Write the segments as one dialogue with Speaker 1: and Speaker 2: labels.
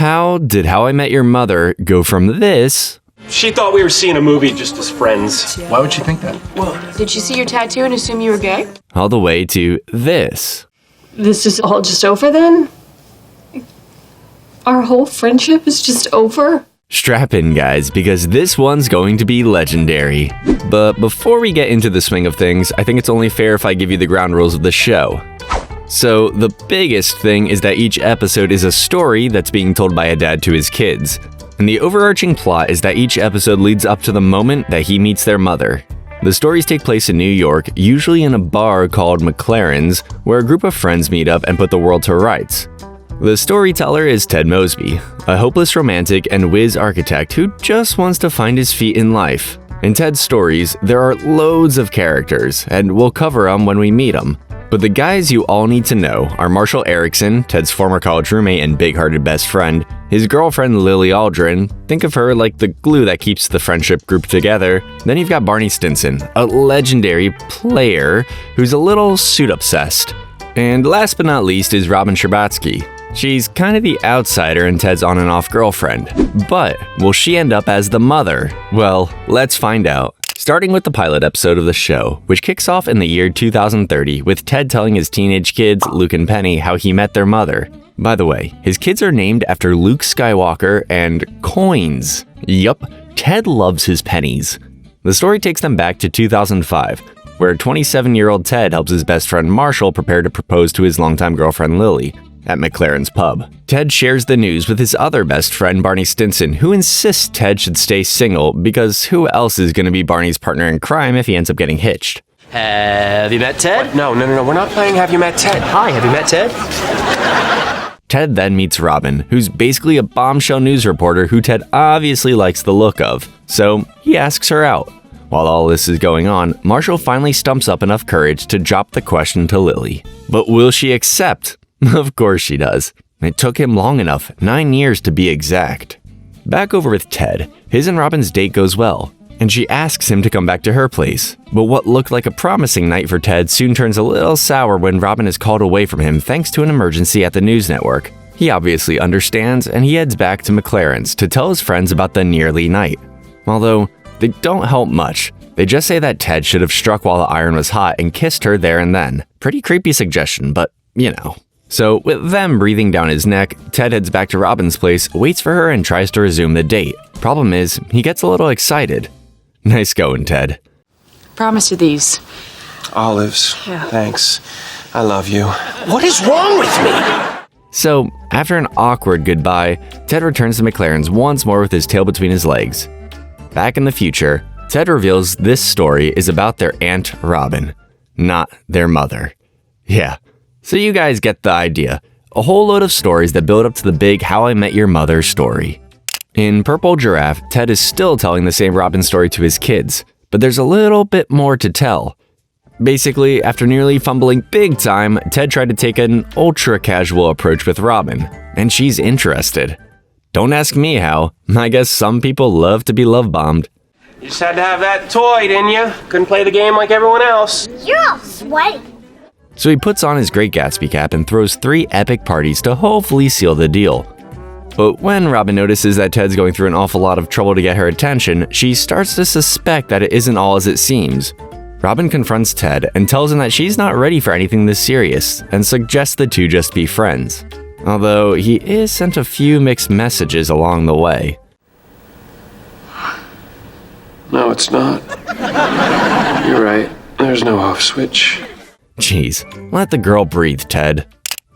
Speaker 1: How did How I Met Your Mother go from this?
Speaker 2: She thought we were seeing a movie just as friends.
Speaker 3: Why would she think that?
Speaker 4: Well, did she see your tattoo and assume you were gay?
Speaker 1: All the way to this.
Speaker 5: This is all just over then? Our whole friendship is just over?
Speaker 1: Strap in, guys, because this one's going to be legendary. But before we get into the swing of things, I think it's only fair if I give you the ground rules of the show. So, the biggest thing is that each episode is a story that's being told by a dad to his kids. And the overarching plot is that each episode leads up to the moment that he meets their mother. The stories take place in New York, usually in a bar called McLaren's, where a group of friends meet up and put the world to rights. The storyteller is Ted Mosby, a hopeless romantic and whiz architect who just wants to find his feet in life. In Ted's stories, there are loads of characters, and we'll cover them when we meet them. But the guys you all need to know are Marshall Erickson, Ted's former college roommate and big-hearted best friend, his girlfriend Lily Aldrin, think of her like the glue that keeps the friendship group together. Then you've got Barney Stinson, a legendary player who's a little suit-obsessed. And last but not least is Robin Scherbatsky. She's kind of the outsider and Ted's on and off girlfriend. But will she end up as the mother? Well, let's find out. Starting with the pilot episode of the show, which kicks off in the year 2030 with Ted telling his teenage kids, Luke and Penny, how he met their mother. By the way, his kids are named after Luke Skywalker and coins. Yup, Ted loves his pennies. The story takes them back to 2005, where 27-year-old Ted helps his best friend Marshall prepare to propose to his longtime girlfriend Lily at McLaren's pub. Ted shares the news with his other best friend Barney Stinson, who insists Ted should stay single because who else is going to be Barney's partner in crime if he ends up getting hitched?
Speaker 6: Have you met Ted?
Speaker 2: What? No, we're not playing Have You Met Ted.
Speaker 6: Hi, have you met Ted?
Speaker 1: Ted then meets Robin, who's basically a bombshell news reporter who Ted obviously likes the look of, so he asks her out. While all this is going on, Marshall finally stumps up enough courage to drop the question to Lily. But will she accept? Of course she does. It took him long enough, 9 years to be exact. Back over with Ted, his and Robin's date goes well, and she asks him to come back to her place. But what looked like a promising night for Ted soon turns a little sour when Robin is called away from him thanks to an emergency at the news network. He obviously understands, and he heads back to McLaren's to tell his friends about the nearly night. Although, they don't help much. They just say that Ted should have struck while the iron was hot and kissed her there and then. Pretty creepy suggestion, but you know. So, with them breathing down his neck, Ted heads back to Robin's place, waits for her, and tries to resume the date. Problem is, he gets a little excited. Nice going, Ted.
Speaker 4: Promise you these.
Speaker 2: Olives.
Speaker 4: Yeah.
Speaker 2: Thanks. I love you. What is wrong with me?
Speaker 1: So, after an awkward goodbye, Ted returns to McLaren's once more with his tail between his legs. Back in the future, Ted reveals this story is about their Aunt Robin, not their mother. Yeah. So you guys get the idea. A whole load of stories that build up to the big How I Met Your Mother story. In Purple Giraffe, Ted is still telling the same Robin story to his kids, but there's a little bit more to tell. Basically, after nearly fumbling big time, Ted tried to take an ultra-casual approach with Robin, and she's interested. Don't ask me how. I guess some people love to be love-bombed.
Speaker 2: You just had to have that toy, didn't you? Couldn't play the game like everyone else.
Speaker 7: You're all sweaty.
Speaker 1: So he puts on his Great Gatsby cap and throws 3 epic parties to hopefully seal the deal. But when Robin notices that Ted's going through an awful lot of trouble to get her attention, she starts to suspect that it isn't all as it seems. Robin confronts Ted and tells him that she's not ready for anything this serious and suggests the two just be friends. Although he is sent a few mixed messages along the way.
Speaker 2: No, it's not. You're right. There's no off switch.
Speaker 1: Jeez, let the girl breathe, Ted.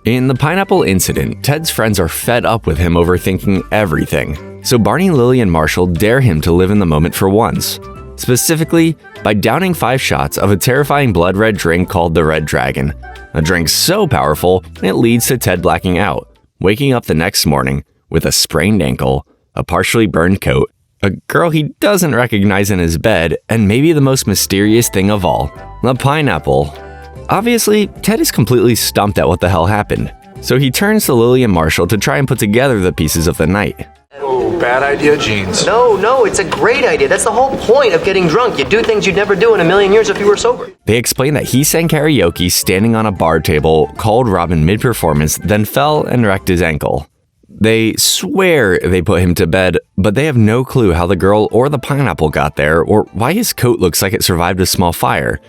Speaker 1: In the pineapple incident, Ted's friends are fed up with him overthinking everything. So Barney, Lily, and Marshall dare him to live in the moment for once. Specifically, by downing 5 shots of a terrifying blood-red drink called the Red Dragon. A drink so powerful, it leads to Ted blacking out, waking up the next morning with a sprained ankle, a partially burned coat, a girl he doesn't recognize in his bed, and maybe the most mysterious thing of all, the pineapple. Obviously, Ted is completely stumped at what the hell happened, so he turns to Lily and Marshall to try and put together the pieces of the night.
Speaker 3: Oh, bad idea, Jeans.
Speaker 6: No, it's a great idea. That's the whole point of getting drunk. You do things you'd never do in a million years if you were sober.
Speaker 1: They explain that he sang karaoke standing on a bar table, called Robin mid-performance, then fell and wrecked his ankle. They swear they put him to bed, but they have no clue how the girl or the pineapple got there or why his coat looks like it survived a small fire.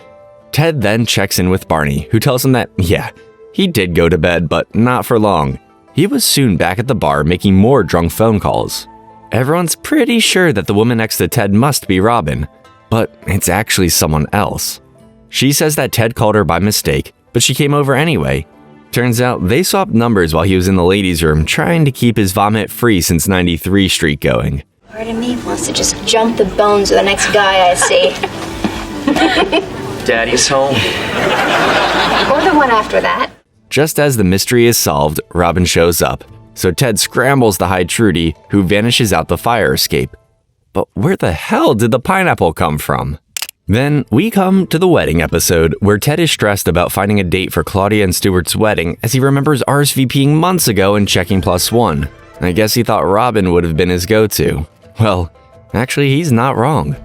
Speaker 1: Ted then checks in with Barney, who tells him that, yeah, he did go to bed, but not for long. He was soon back at the bar making more drunk phone calls. Everyone's pretty sure that the woman next to Ted must be Robin, but it's actually someone else. She says that Ted called her by mistake, but she came over anyway. Turns out they swapped numbers while he was in the ladies' room trying to keep his vomit-free since 93 streak going.
Speaker 7: Part of me wants to just jump the bones of the next guy I see.
Speaker 6: Daddy's home.
Speaker 7: Or the one after that.
Speaker 1: Just as the mystery is solved, Robin shows up, so Ted scrambles to hide Trudy, who vanishes out the fire escape. But where the hell did the pineapple come from? Then we come to the wedding episode, where Ted is stressed about finding a date for Claudia and Stuart's wedding as he remembers RSVPing months ago and checking +1. I guess he thought Robin would have been his go-to. Well, actually he's not wrong.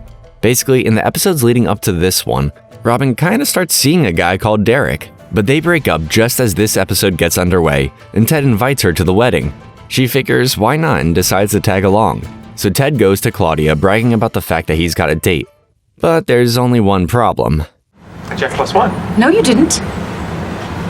Speaker 1: Basically, in the episodes leading up to this one, Robin kinda starts seeing a guy called Derek, but they break up just as this episode gets underway, and Ted invites her to the wedding. She figures why not and decides to tag along. So Ted goes to Claudia bragging about the fact that he's got a date. But there's only one problem.
Speaker 3: I checked +1.
Speaker 4: No, you didn't.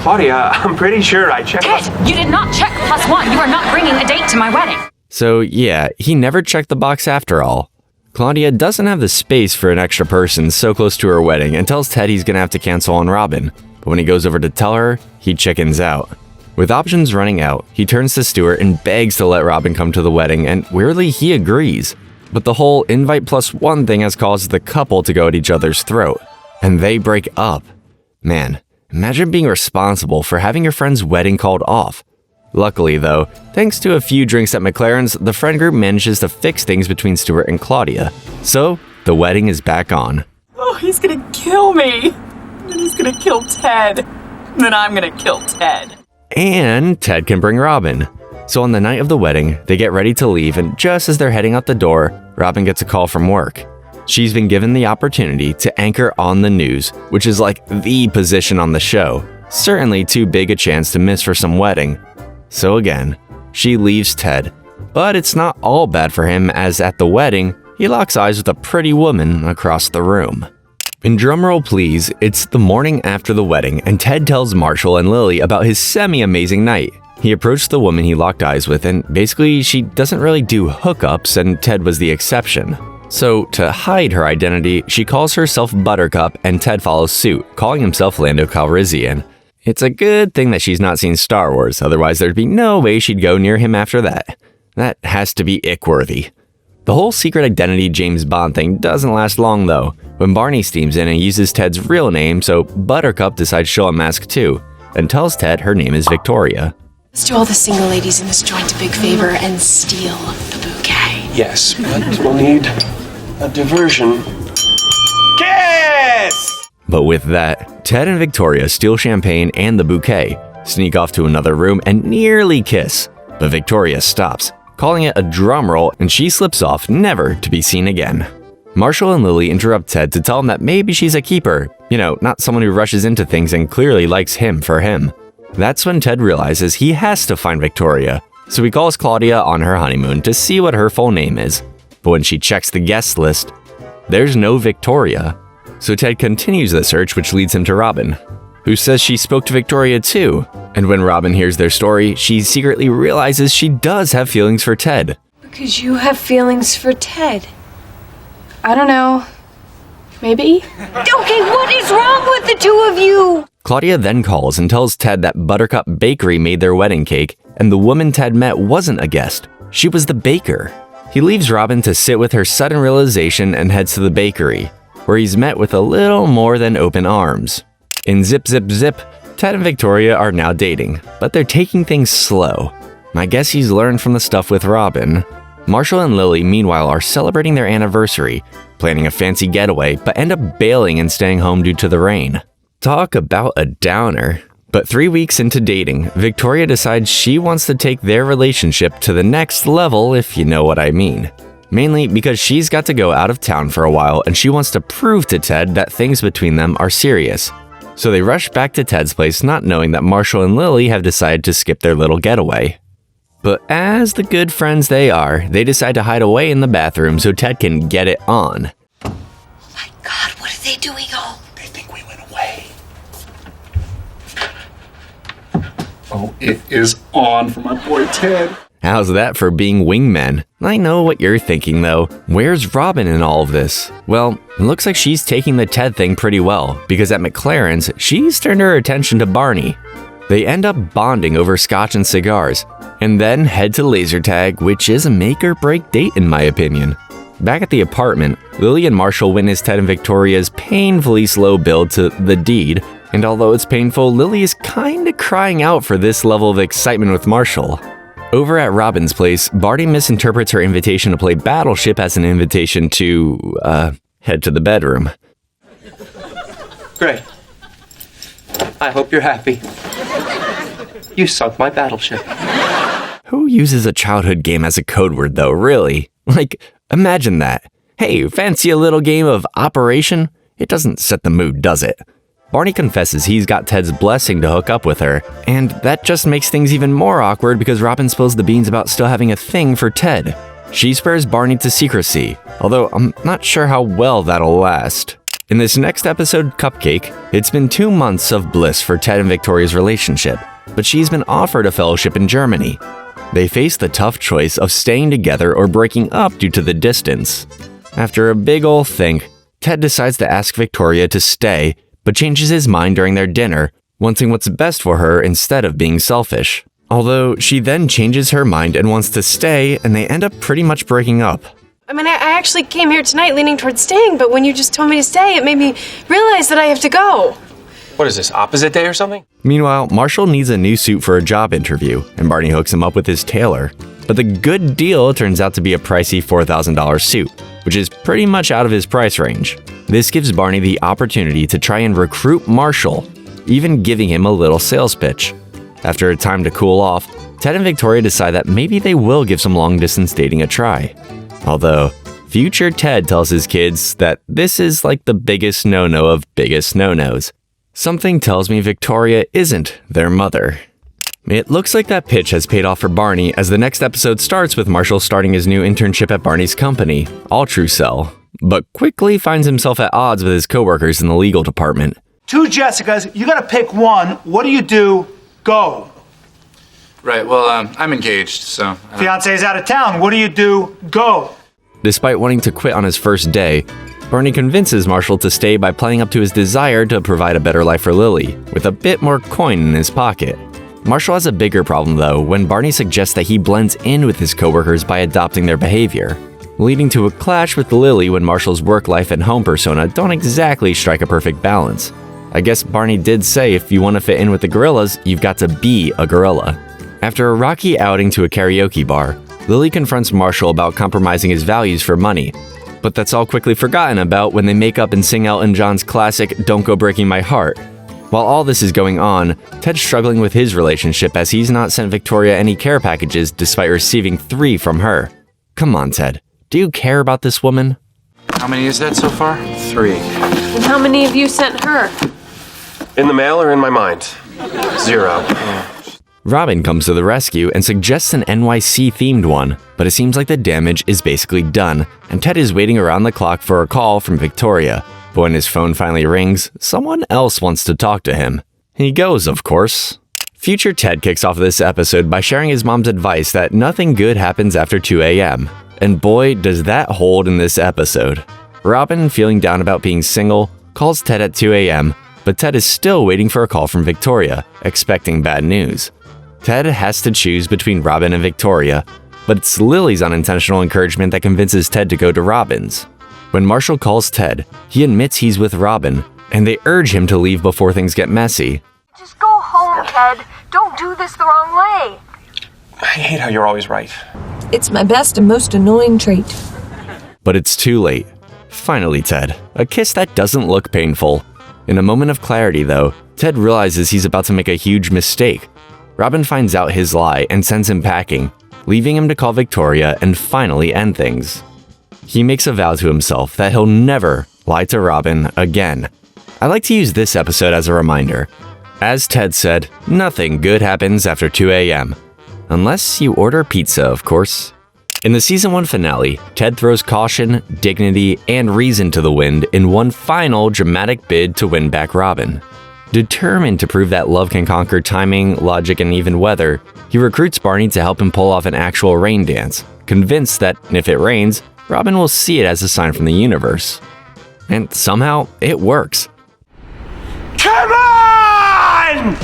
Speaker 3: Claudia, I'm pretty sure I checked
Speaker 4: Ted, you did not check +1. You are not bringing a date to my wedding.
Speaker 1: So yeah, he never checked the box after all. Claudia doesn't have the space for an extra person so close to her wedding and tells Ted he's gonna have to cancel on Robin. But when he goes over to tell her, he chickens out. With options running out, he turns to Stuart and begs to let Robin come to the wedding, and weirdly he agrees. But the whole invite +1 thing has caused the couple to go at each other's throat. And they break up. Man, imagine being responsible for having your friend's wedding called off. Luckily though, thanks to a few drinks at McLaren's, the friend group manages to fix things between Stuart and Claudia. So, the wedding is back on.
Speaker 8: Oh, he's gonna kill me. And then he's gonna kill Ted. And then I'm gonna kill Ted.
Speaker 1: And Ted can bring Robin. So on the night of the wedding, they get ready to leave, and just as they're heading out the door, Robin gets a call from work. She's been given the opportunity to anchor on the news, which is like the position on the show. Certainly too big a chance to miss for some wedding. So again, she leaves Ted. But it's not all bad for him, as at the wedding, he locks eyes with a pretty woman across the room. And drumroll please, it's the morning after the wedding, and Ted tells Marshall and Lily about his semi-amazing night. He approached the woman he locked eyes with, and basically she doesn't really do hookups, and Ted was the exception. So to hide her identity, she calls herself Buttercup, and Ted follows suit, calling himself Lando Calrissian. It's a good thing that she's not seen Star Wars, otherwise there'd be no way she'd go near him after that. That has to be ick-worthy. The whole secret identity James Bond thing doesn't last long though, when Barney steams in and uses Ted's real name, so Buttercup decides she'll unmask too, and tells Ted her name is Victoria.
Speaker 4: Let's do all the single ladies in this joint a big favor and steal the bouquet.
Speaker 2: Yes, but we'll need a diversion.
Speaker 3: Kiss!
Speaker 1: But with that, Ted and Victoria steal champagne and the bouquet, sneak off to another room, and nearly kiss. But Victoria stops, calling it a drum roll, and she slips off, never to be seen again. Marshall and Lily interrupt Ted to tell him that maybe she's a keeper, not someone who rushes into things and clearly likes him for him. That's when Ted realizes he has to find Victoria, so he calls Claudia on her honeymoon to see what her full name is. But when she checks the guest list, there's no Victoria. So Ted continues the search, which leads him to Robin, who says she spoke to Victoria too. And when Robin hears their story, she secretly realizes she does have feelings for Ted.
Speaker 5: Because you have feelings for Ted. I don't know. Maybe?
Speaker 7: Okay, what is wrong with the two of you?
Speaker 1: Claudia then calls and tells Ted that Buttercup Bakery made their wedding cake, and the woman Ted met wasn't a guest. She was the baker. He leaves Robin to sit with her sudden realization and heads to the bakery, where he's met with a little more than open arms. In Zip Zip Zip, Ted and Victoria are now dating, but they're taking things slow. I guess he's learned from the stuff with Robin. Marshall and Lily, meanwhile, are celebrating their anniversary, planning a fancy getaway, but end up bailing and staying home due to the rain. Talk about a downer. But 3 weeks into dating, Victoria decides she wants to take their relationship to the next level, if you know what I mean. Mainly because she's got to go out of town for a while and she wants to prove to Ted that things between them are serious. So they rush back to Ted's place, not knowing that Marshall and Lily have decided to skip their little getaway. But as the good friends they are, they decide to hide away in the bathroom so Ted can get it on.
Speaker 4: My God, what are they doing? Oh,
Speaker 9: They think we went away. Oh, it is on for my boy Ted.
Speaker 1: How's that for being wingmen? I know what you're thinking though. Where's Robin in all of this? Well, it looks like she's taking the Ted thing pretty well, because at McLaren's, she's turned her attention to Barney. They end up bonding over scotch and cigars, and then head to laser tag, which is a make or break date in my opinion. Back at the apartment, Lily and Marshall witness Ted and Victoria's painfully slow build to the deed, and although it's painful, Lily is kinda crying out for this level of excitement with Marshall. Over at Robin's place, Barney misinterprets her invitation to play Battleship as an invitation to, head to the bedroom.
Speaker 6: Great. I hope you're happy. You sunk my battleship.
Speaker 1: Who uses a childhood game as a code word though, really? Like, imagine that. Hey, fancy a little game of Operation? It doesn't set the mood, does it? Barney confesses he's got Ted's blessing to hook up with her, and that just makes things even more awkward because Robin spills the beans about still having a thing for Ted. She spares Barney to secrecy, although I'm not sure how well that'll last. In this next episode, Cupcake, it's been 2 months of bliss for Ted and Victoria's relationship, but she's been offered a fellowship in Germany. They face the tough choice of staying together or breaking up due to the distance. After a big ol' think, Ted decides to ask Victoria to stay, but changes his mind during their dinner, wanting what's best for her instead of being selfish. Although she then changes her mind and wants to stay, and they end up pretty much breaking up.
Speaker 5: I mean, I actually came here tonight leaning towards staying, but when you just told me to stay, it made me realize that I have to go.
Speaker 3: What is this, opposite day or something?
Speaker 1: Meanwhile, Marshall needs a new suit for a job interview, and Barney hooks him up with his tailor. But the good deal turns out to be a pricey $4,000 suit, which is pretty much out of his price range. This gives Barney the opportunity to try and recruit Marshall, even giving him a little sales pitch. After a time to cool off, Ted and Victoria decide that maybe they will give some long-distance dating a try. Although, future Ted tells his kids that this is like the biggest no-no of biggest no-nos. Something tells me Victoria isn't their mother. It looks like that pitch has paid off for Barney, as the next episode starts with Marshall starting his new internship at Barney's company, Altrucell, but quickly finds himself at odds with his coworkers in the legal department.
Speaker 10: 2 Jessicas, you gotta pick one. What do? Go.
Speaker 11: Right, well, I'm engaged, so...
Speaker 10: Fiance's out of town. What do? Go.
Speaker 1: Despite wanting to quit on his first day, Barney convinces Marshall to stay by playing up to his desire to provide a better life for Lily, with a bit more coin in his pocket. Marshall has a bigger problem though when Barney suggests that he blends in with his coworkers by adopting their behavior, leading to a clash with Lily when Marshall's work life and home persona don't exactly strike a perfect balance. I guess Barney did say if you want to fit in with the gorillas, you've got to be a gorilla. After a rocky outing to a karaoke bar, Lily confronts Marshall about compromising his values for money, but that's all quickly forgotten about when they make up and sing Elton John's classic Don't Go Breaking My Heart. While all this is going on, Ted's struggling with his relationship as he's not sent Victoria any care packages despite receiving 3 from her. Come on, Ted. Do you care about this woman?
Speaker 11: How many is that so far? 3.
Speaker 5: And how many have you sent her?
Speaker 2: In the mail or in my mind? 0.
Speaker 1: Robin comes to the rescue and suggests an NYC-themed one, but it seems like the damage is basically done, and Ted is waiting around the clock for a call from Victoria. But when his phone finally rings, someone else wants to talk to him. He goes, of course. Future Ted kicks off this episode by sharing his mom's advice that nothing good happens after 2 a.m. And boy, does that hold in this episode. Robin, feeling down about being single, calls Ted at 2 a.m., but Ted is still waiting for a call from Victoria, expecting bad news. Ted has to choose between Robin and Victoria, but it's Lily's unintentional encouragement that convinces Ted to go to Robin's. When Marshall calls Ted, he admits he's with Robin, and they urge him to leave before things get messy.
Speaker 12: Just go home, Ted. Don't do this the wrong way.
Speaker 3: I hate how you're always right.
Speaker 13: It's my best and most annoying trait.
Speaker 1: But it's too late. Finally, Ted, a kiss that doesn't look painful. In a moment of clarity, though, Ted realizes he's about to make a huge mistake. Robin finds out his lie and sends him packing, leaving him to call Victoria and finally end things. He makes a vow to himself that he'll never lie to Robin again. I like to use this episode as a reminder. As Ted said, nothing good happens after 2 a.m. Unless you order pizza, of course. In the season 1 finale, Ted throws caution, dignity, and reason to the wind in one final dramatic bid to win back Robin. Determined to prove that love can conquer timing, logic, and even weather, he recruits Barney to help him pull off an actual rain dance, convinced that if it rains, Robin will see it as a sign from the universe. And somehow, it works.
Speaker 10: Come on!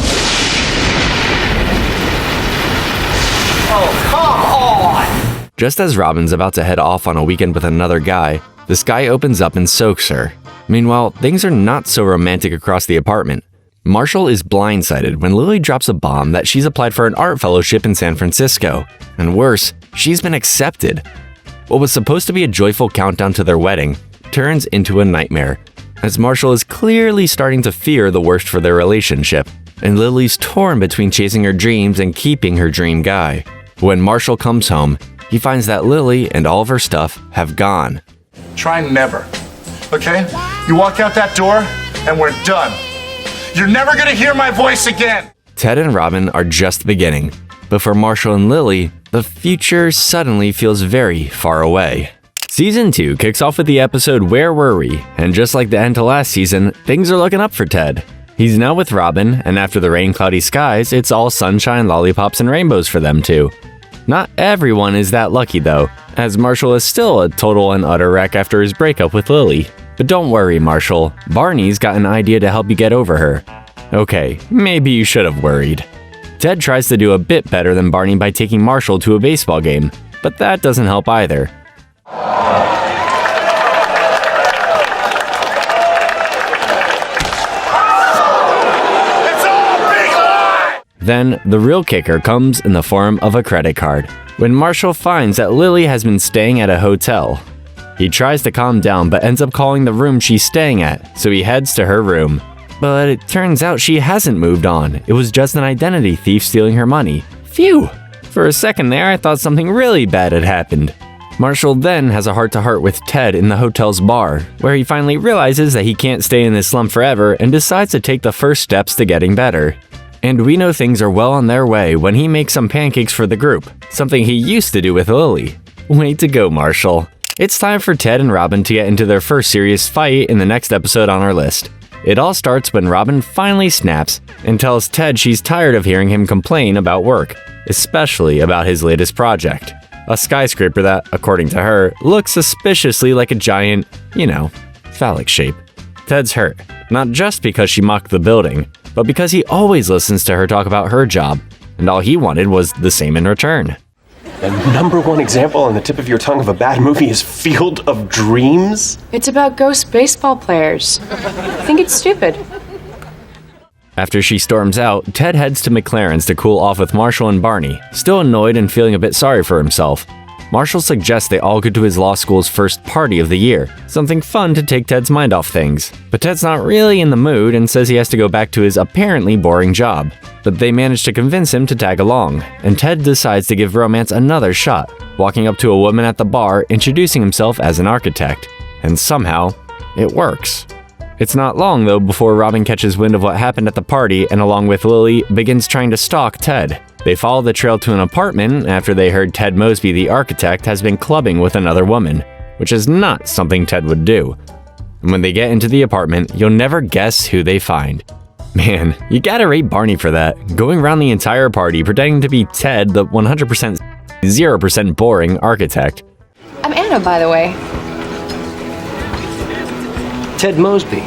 Speaker 10: Oh, come on!
Speaker 1: Just as Robin's about to head off on a weekend with another guy, the sky opens up and soaks her. Meanwhile, things are not so romantic across the apartment. Marshall is blindsided when Lily drops a bomb that she's applied for an art fellowship in San Francisco. And worse, she's been accepted. What was supposed to be a joyful countdown to their wedding turns into a nightmare, as Marshall is clearly starting to fear the worst for their relationship, and Lily's torn between chasing her dreams and keeping her dream guy. When Marshall comes home, he finds that Lily and all of her stuff have gone.
Speaker 9: Try never, okay? You walk out that door, and we're done. You're never gonna hear my voice again!
Speaker 1: Ted and Robin are just beginning, but for Marshall and Lily, the future suddenly feels very far away. Season 2 kicks off with the episode Where Were We? And just like the end to last season, things are looking up for Ted. He's now with Robin, and after the rain cloudy skies, it's all sunshine, lollipops, and rainbows for them too. Not everyone is that lucky though, as Marshall is still a total and utter wreck after his breakup with Lily. But don't worry, Marshall, Barney's got an idea to help you get over her. Okay, maybe you should have worried. Ted tries to do a bit better than Barney by taking Marshall to a baseball game, but that doesn't help either. Then, the real kicker comes in the form of a credit card, when Marshall finds that Lily has been staying at a hotel. He tries to calm down but ends up calling the room she's staying at, so he heads to her room. But it turns out she hasn't moved on. It was just an identity thief stealing her money. Phew! For a second there, I thought something really bad had happened. Marshall then has a heart-to-heart with Ted in the hotel's bar, where he finally realizes that he can't stay in this slump forever and decides to take the first steps to getting better. And we know things are well on their way when he makes some pancakes for the group, something he used to do with Lily. Way to go, Marshall. It's time for Ted and Robin to get into their first serious fight in the next episode on our list. It all starts when Robin finally snaps and tells Ted she's tired of hearing him complain about work, especially about his latest project. A skyscraper that, according to her, looks suspiciously like a giant, phallic shape. Ted's hurt, not just because she mocked the building, but because he always listens to her talk about her job, and all he wanted was the same in return.
Speaker 2: The number one example on the tip of your tongue of a bad movie is Field of Dreams?
Speaker 5: It's about ghost baseball players. I think it's stupid.
Speaker 1: After she storms out, Ted heads to McLaren's to cool off with Marshall and Barney, still annoyed and feeling a bit sorry for himself. Marshall suggests they all go to his law school's first party of the year, something fun to take Ted's mind off things. But Ted's not really in the mood and says he has to go back to his apparently boring job. But they manage to convince him to tag along, and Ted decides to give romance another shot, walking up to a woman at the bar, introducing himself as an architect. And somehow, it works. It's not long though before Robin catches wind of what happened at the party and along with Lily begins trying to stalk Ted. They follow the trail to an apartment after they heard Ted Mosby, the architect, has been clubbing with another woman, which is not something Ted would do. And when they get into the apartment, you'll never guess who they find. Man, you gotta rate Barney for that, going around the entire party pretending to be Ted, the 100% 0% boring architect.
Speaker 5: I'm Anna, by the way.
Speaker 2: Ted Mosby,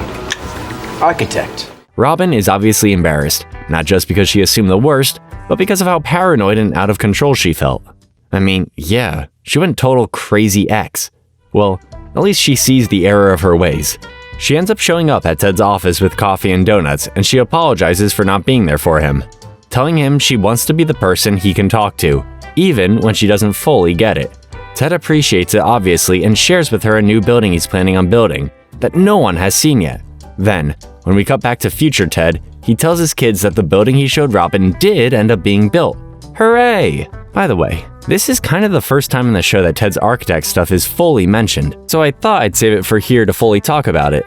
Speaker 2: architect.
Speaker 1: Robin is obviously embarrassed, not just because she assumed the worst, but because of how paranoid and out of control she felt. I mean, yeah, she went total crazy ex. Well, at least she sees the error of her ways. She ends up showing up at Ted's office with coffee and donuts, and she apologizes for not being there for him, telling him she wants to be the person he can talk to, even when she doesn't fully get it. Ted appreciates it obviously and shares with her a new building he's planning on building that no one has seen yet. Then, when we cut back to future Ted, he tells his kids that the building he showed Robin did end up being built. Hooray! By the way, this is kind of the first time in the show that Ted's architect stuff is fully mentioned, so I thought I'd save it for here to fully talk about it.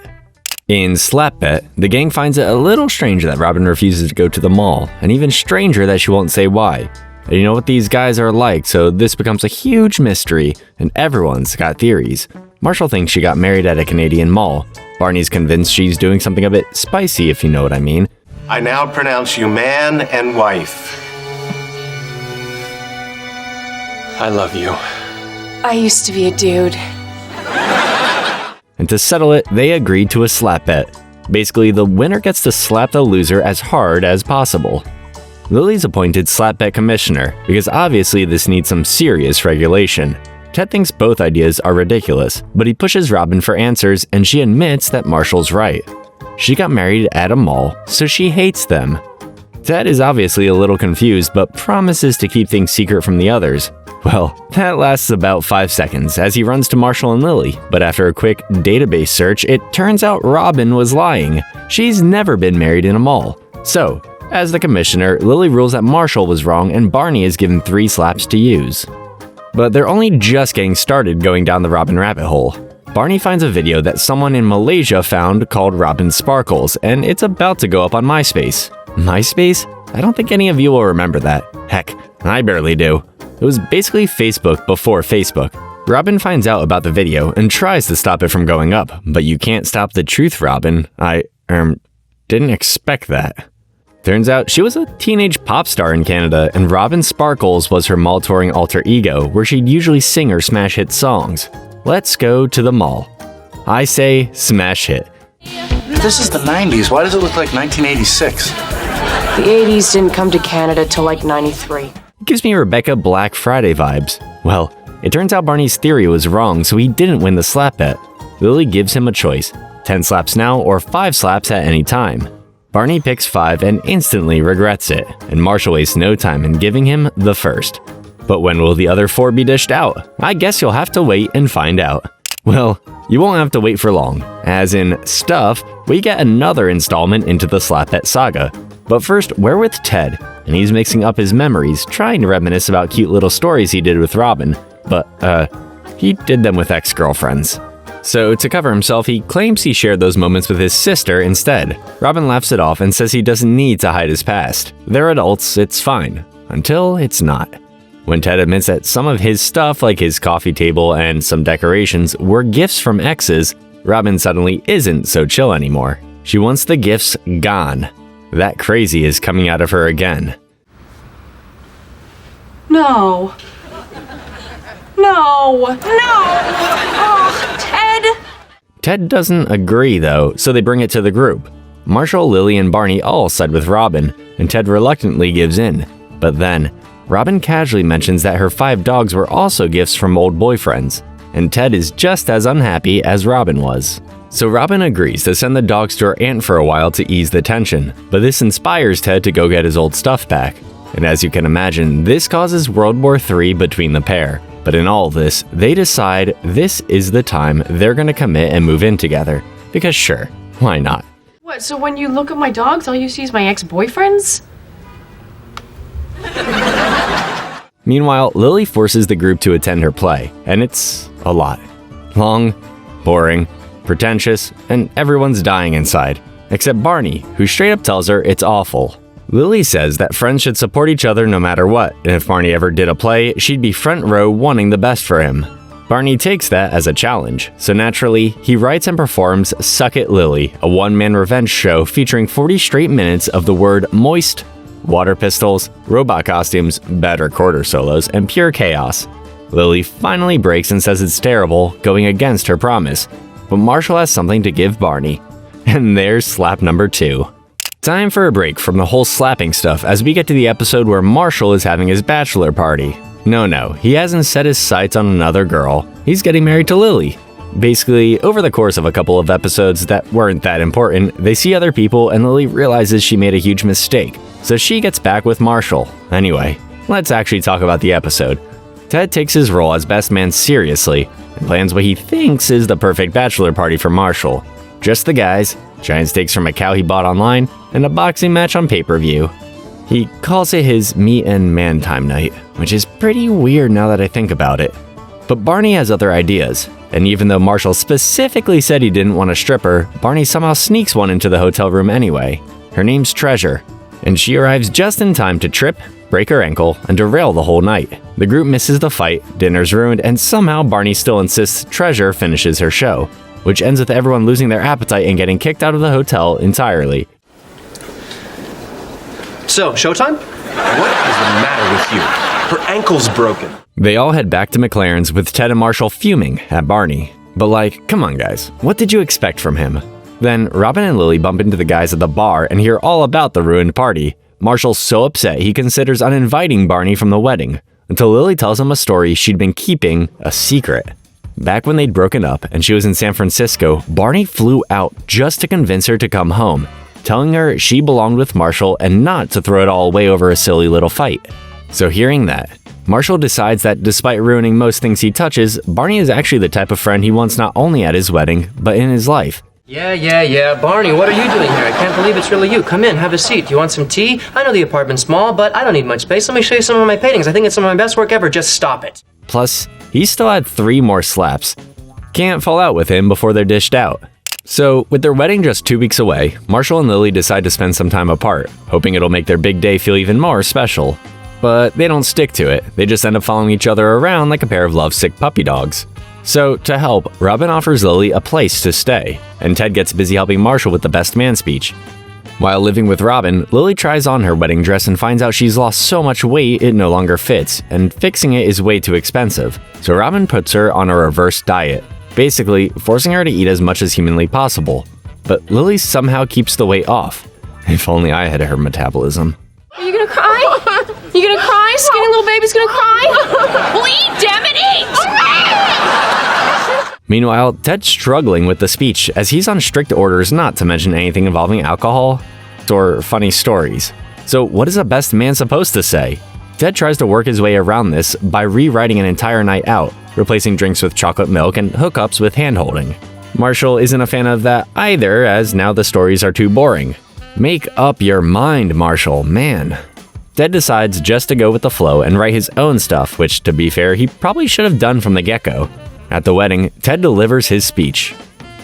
Speaker 1: In Slap Bet, the gang finds it a little strange that Robin refuses to go to the mall, and even stranger that she won't say why. And you know what these guys are like, so this becomes a huge mystery, and everyone's got theories. Marshall thinks she got married at a Canadian mall. Barney's convinced she's doing something a bit spicy, if you know what I mean.
Speaker 14: I now pronounce you man and wife.
Speaker 2: I love you.
Speaker 5: I used to be a dude.
Speaker 1: And to settle it, they agreed to a slap bet. Basically, the winner gets to slap the loser as hard as possible. Lily's appointed slap bet commissioner, because obviously this needs some serious regulation. Ted thinks both ideas are ridiculous, but he pushes Robin for answers and she admits that Marshall's right. She got married at a mall, so she hates them. Ted is obviously a little confused, but promises to keep things secret from the others. Well, that lasts about 5 seconds as he runs to Marshall and Lily, but after a quick database search, it turns out Robin was lying. She's never been married in a mall. So, as the commissioner, Lily rules that Marshall was wrong and Barney is given 3 slaps to use. But they're only just getting started going down the Robin rabbit hole. Barney finds a video that someone in Malaysia found called Robin Sparkles, and it's about to go up on MySpace. MySpace? I don't think any of you will remember that. Heck, I barely do. It was basically Facebook before Facebook. Robin finds out about the video and tries to stop it from going up, but you can't stop the truth, Robin. I didn't expect that. Turns out she was a teenage pop star in Canada, and Robin Sparkles was her mall touring alter ego, where she'd usually sing her smash hit songs. Let's go to the mall. I say smash hit.
Speaker 11: This is the 90s. Why does it look like 1986?
Speaker 15: The 80s didn't come to Canada till like 93.
Speaker 1: It gives me Rebecca Black Friday vibes. Well, it turns out Barney's theory was wrong, so he didn't win the slap bet. Lily gives him a choice, 10 slaps now or 5 slaps at any time. Barney picks 5 and instantly regrets it, and Marshall wastes no time in giving him the first. But when will the other 4 be dished out? I guess you'll have to wait and find out. Well, you won't have to wait for long, as in Stuff, we get another installment into the slap bet saga. But first, we're with Ted, and he's mixing up his memories, trying to reminisce about cute little stories he did with Robin, but, he did them with ex-girlfriends. So, to cover himself, he claims he shared those moments with his sister instead. Robin laughs it off and says he doesn't need to hide his past. They're adults, it's fine. Until it's not. When Ted admits that some of his stuff, like his coffee table and some decorations, were gifts from exes, Robin suddenly isn't so chill anymore. She wants the gifts gone. That crazy is coming out of her again.
Speaker 15: No. No. No! Oh, Ted!
Speaker 1: Ted doesn't agree though, so they bring it to the group. Marshall, Lily, and Barney all side with Robin, and Ted reluctantly gives in. But then, Robin casually mentions that her 5 dogs were also gifts from old boyfriends, and Ted is just as unhappy as Robin was. So Robin agrees to send the dogs to her aunt for a while to ease the tension, but this inspires Ted to go get his old stuff back. And as you can imagine, this causes World War III between the pair. But in all this, they decide this is the time they're gonna commit and move in together. Because sure, why not?
Speaker 15: What, so when you look at my dogs, all you see is my ex-boyfriends?
Speaker 1: Meanwhile, Lily forces the group to attend her play, and it's a lot. Long, boring, pretentious, and everyone's dying inside. Except Barney, who straight up tells her it's awful. Lily says that friends should support each other no matter what, and if Barney ever did a play, she'd be front row wanting the best for him. Barney takes that as a challenge, so naturally, he writes and performs Suck It Lily, a one-man revenge show featuring 40 straight minutes of the word moist, water pistols, robot costumes, bad recorder solos, and pure chaos. Lily finally breaks and says it's terrible, going against her promise. But Marshall has something to give Barney. And there's slap number 2. Time for a break from the whole slapping stuff as we get to the episode where Marshall is having his bachelor party. No, he hasn't set his sights on another girl. He's getting married to Lily. Basically, over the course of a couple of episodes that weren't that important, they see other people and Lily realizes she made a huge mistake. So she gets back with Marshall. Anyway, let's actually talk about the episode. Ted takes his role as best man seriously and plans what he thinks is the perfect bachelor party for Marshall. Just the guys, giant steaks from a cow he bought online, and a boxing match on pay-per-view. He calls it his meat and man time night, which is pretty weird now that I think about it. But Barney has other ideas, and even though Marshall specifically said he didn't want a stripper, Barney somehow sneaks one into the hotel room anyway. Her name's Treasure, and she arrives just in time to trip, break her ankle, and derail the whole night. The group misses the fight, dinner's ruined, and somehow Barney still insists Treasure finishes her show, which ends with everyone losing their appetite and getting kicked out of the hotel entirely.
Speaker 6: So, showtime?
Speaker 3: What is the matter with you? Her ankle's broken.
Speaker 1: They all head back to McLaren's with Ted and Marshall fuming at Barney. But like, come on guys, what did you expect from him? Then Robin and Lily bump into the guys at the bar and hear all about the ruined party. Marshall's so upset he considers uninviting Barney from the wedding, until Lily tells him a story she'd been keeping a secret. Back when they'd broken up and she was in San Francisco, Barney flew out just to convince her to come home, telling her she belonged with Marshall and not to throw it all away over a silly little fight. So hearing that, Marshall decides that despite ruining most things he touches, Barney is actually the type of friend he wants not only at his wedding, but in his life.
Speaker 6: Yeah. Barney, what are you doing here? I can't believe it's really you. Come in, have a seat. Do you want some tea? I know the apartment's small, but I don't need much space. Let me show you some of my paintings. I think it's some of my best work ever. Just stop it.
Speaker 1: Plus, he still had 3 more slaps. Can't fall out with him before they're dished out. So, with their wedding just 2 weeks away, Marshall and Lily decide to spend some time apart, hoping it'll make their big day feel even more special. But they don't stick to it. They just end up following each other around like a pair of lovesick puppy dogs. So, to help, Robin offers Lily a place to stay, and Ted gets busy helping Marshall with the best man speech. While living with Robin, Lily tries on her wedding dress and finds out she's lost so much weight it no longer fits, and fixing it is way too expensive. So Robin puts her on a reverse diet, basically forcing her to eat as much as humanly possible. But Lily somehow keeps the weight off. If only I had her metabolism.
Speaker 15: Are you gonna cry? You gonna cry? Skinny little baby's gonna cry? Well, eat, damn it, eat!
Speaker 1: Meanwhile, Ted's struggling with the speech as he's on strict orders not to mention anything involving alcohol or funny stories. So what is a best man supposed to say? Ted tries to work his way around this by rewriting an entire night out, replacing drinks with chocolate milk and hookups with hand-holding. Marshall isn't a fan of that either, as now the stories are too boring. Make up your mind, Marshall, man. Ted decides just to go with the flow and write his own stuff, which, to be fair, he probably should have done from the get-go. At the wedding, Ted delivers his speech.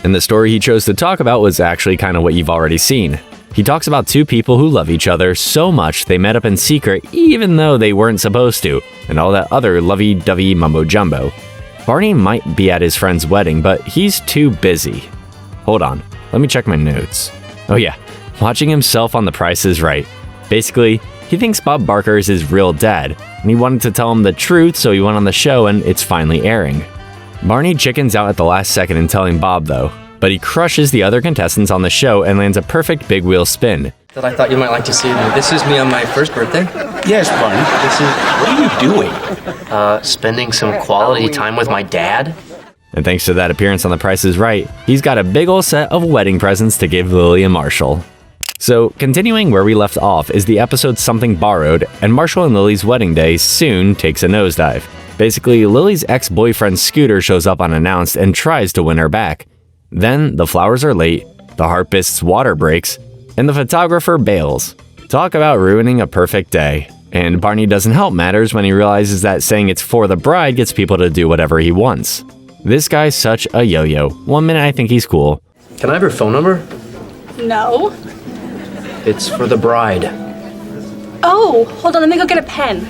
Speaker 1: And the story he chose to talk about was actually kind of what you've already seen. He talks about 2 people who love each other so much they met up in secret even though they weren't supposed to, and all that other lovey-dovey mumbo-jumbo. Barney might be at his friend's wedding, but he's too busy. Hold on, let me check my notes. Oh yeah, watching himself on The Price is Right. Basically, he thinks Bob Barker is his real dad, and he wanted to tell him the truth, so he went on the show and it's finally airing. Barney chickens out at the last second in telling Bob though, but he crushes the other contestants on the show and lands a perfect big wheel spin.
Speaker 6: That I thought you might like to see me. This is me on my first birthday.
Speaker 11: Yes, Barney.
Speaker 6: What are you doing? Spending some quality time with my dad.
Speaker 1: And thanks to that appearance on The Price is Right, he's got a big ol' set of wedding presents to give Lily and Marshall. So, continuing where we left off is the episode Something Borrowed, and Marshall and Lily's wedding day soon takes a nosedive. Basically, Lily's ex-boyfriend Scooter shows up unannounced and tries to win her back. Then, the flowers are late, the harpist's water breaks, and the photographer bails. Talk about ruining a perfect day. And Barney doesn't help matters when he realizes that saying it's for the bride gets people to do whatever he wants. This guy's such a yo-yo. One minute I think he's cool.
Speaker 6: Can I have her phone number?
Speaker 15: No.
Speaker 6: It's for the bride.
Speaker 15: Oh, hold on, let me go get a pen.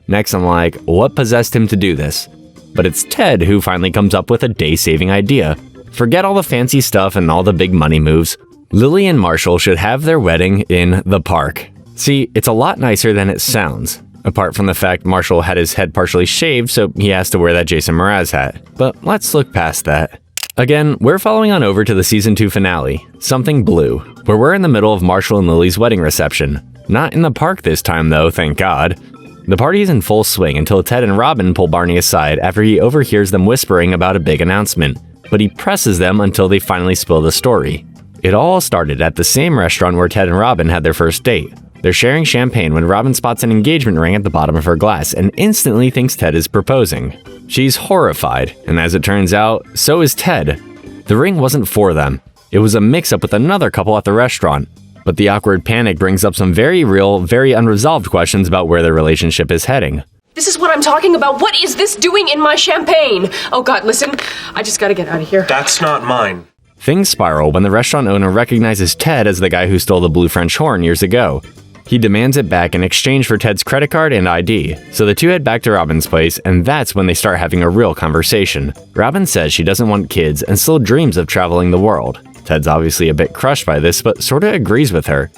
Speaker 1: Next I'm like, what possessed him to do this? But it's Ted who finally comes up with a day-saving idea. Forget all the fancy stuff and all the big money moves. Lily and Marshall should have their wedding in the park. See, it's a lot nicer than it sounds. Apart from the fact Marshall had his head partially shaved, so he has to wear that Jason Mraz hat. But let's look past that. Again, we're following on over to the Season 2 finale, Something Blue, where we're in the middle of Marshall and Lily's wedding reception. Not in the park this time though, thank God. The party is in full swing until Ted and Robin pull Barney aside after he overhears them whispering about a big announcement, but he presses them until they finally spill the story. It all started at the same restaurant where Ted and Robin had their first date. They're sharing champagne when Robin spots an engagement ring at the bottom of her glass and instantly thinks Ted is proposing. She's horrified, and as it turns out, so is Ted. The ring wasn't for them. It was a mix-up with another couple at the restaurant. But the awkward panic brings up some very real, very unresolved questions about where their relationship is heading.
Speaker 15: This is what I'm talking about. What is this doing in my champagne? Oh God, listen, I just gotta get out of here.
Speaker 3: That's not mine.
Speaker 1: Things spiral when the restaurant owner recognizes Ted as the guy who stole the blue French horn years ago. He demands it back in exchange for Ted's credit card and ID, so the two head back to Robin's place, and that's when they start having a real conversation. Robin says she doesn't want kids and still dreams of traveling the world. Ted's obviously a bit crushed by this, but sorta agrees with her.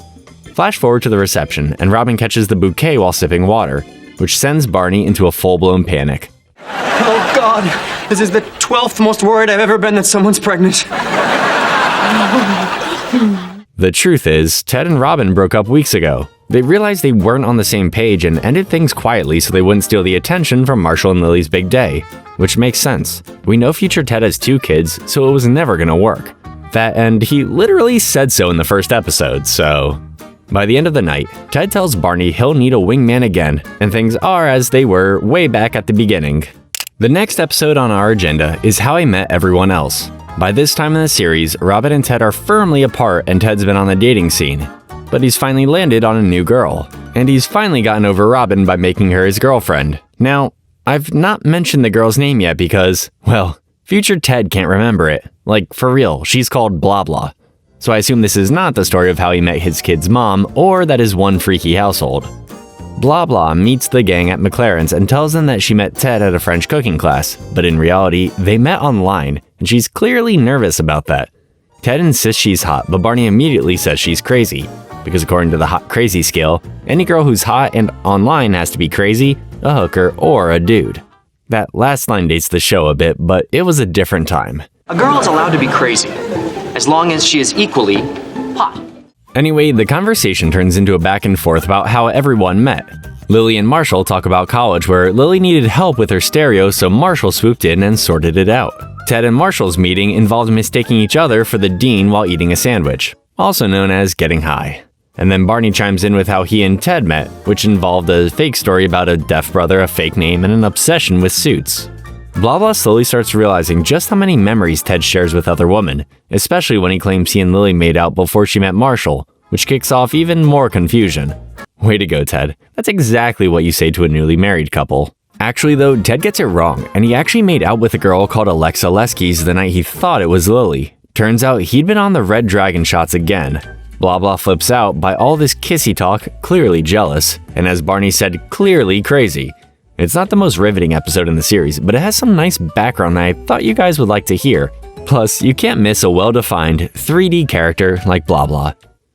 Speaker 1: Flash forward to the reception, and Robin catches the bouquet while sipping water, which sends Barney into a full-blown panic.
Speaker 6: Oh God, this is the 12th most worried I've ever been that someone's pregnant.
Speaker 1: The truth is, Ted and Robin broke up weeks ago. They realized they weren't on the same page and ended things quietly so they wouldn't steal the attention from Marshall and Lily's big day, which makes sense. We know future Ted has 2 kids, so it was never gonna work. And he literally said so in the first episode, so... By the end of the night, Ted tells Barney he'll need a wingman again, and things are as they were way back at the beginning. The next episode on our agenda is How I Met Everyone Else. By this time in the series, Robin and Ted are firmly apart and Ted's been on the dating scene. But he's finally landed on a new girl. And he's finally gotten over Robin by making her his girlfriend. Now, I've not mentioned the girl's name yet because, well, future Ted can't remember it. Like, for real, she's called Blah Blah. So I assume this is not the story of how he met his kid's mom, or that is one freaky household. Blah Blah meets the gang at McLaren's and tells them that she met Ted at a French cooking class, but in reality, they met online, and she's clearly nervous about that. Ted insists she's hot, but Barney immediately says she's crazy, because according to the hot crazy scale, any girl who's hot and online has to be crazy, a hooker, or a dude. That last line dates the show a bit, but it was a different time.
Speaker 6: A girl is allowed to be crazy, as long as she is equally hot.
Speaker 1: Anyway, the conversation turns into a back and forth about how everyone met. Lily and Marshall talk about college, where Lily needed help with her stereo, so Marshall swooped in and sorted it out. Ted and Marshall's meeting involved mistaking each other for the dean while eating a sandwich, also known as getting high. And then Barney chimes in with how he and Ted met, which involved a fake story about a deaf brother, a fake name, and an obsession with suits. Blah Blah slowly starts realizing just how many memories Ted shares with other women, especially when he claims he and Lily made out before she met Marshall, which kicks off even more confusion. Way to go, Ted. That's exactly what you say to a newly married couple. Actually though, Ted gets it wrong, and he actually made out with a girl called Alexa Leskis the night he thought it was Lily. Turns out he'd been on the Red Dragon shots again. Blah Blah flips out by all this kissy talk, clearly jealous, and as Barney said, clearly crazy. It's not the most riveting episode in the series, but it has some nice background I thought you guys would like to hear. Plus, you can't miss a well-defined 3D character like Blah Blah.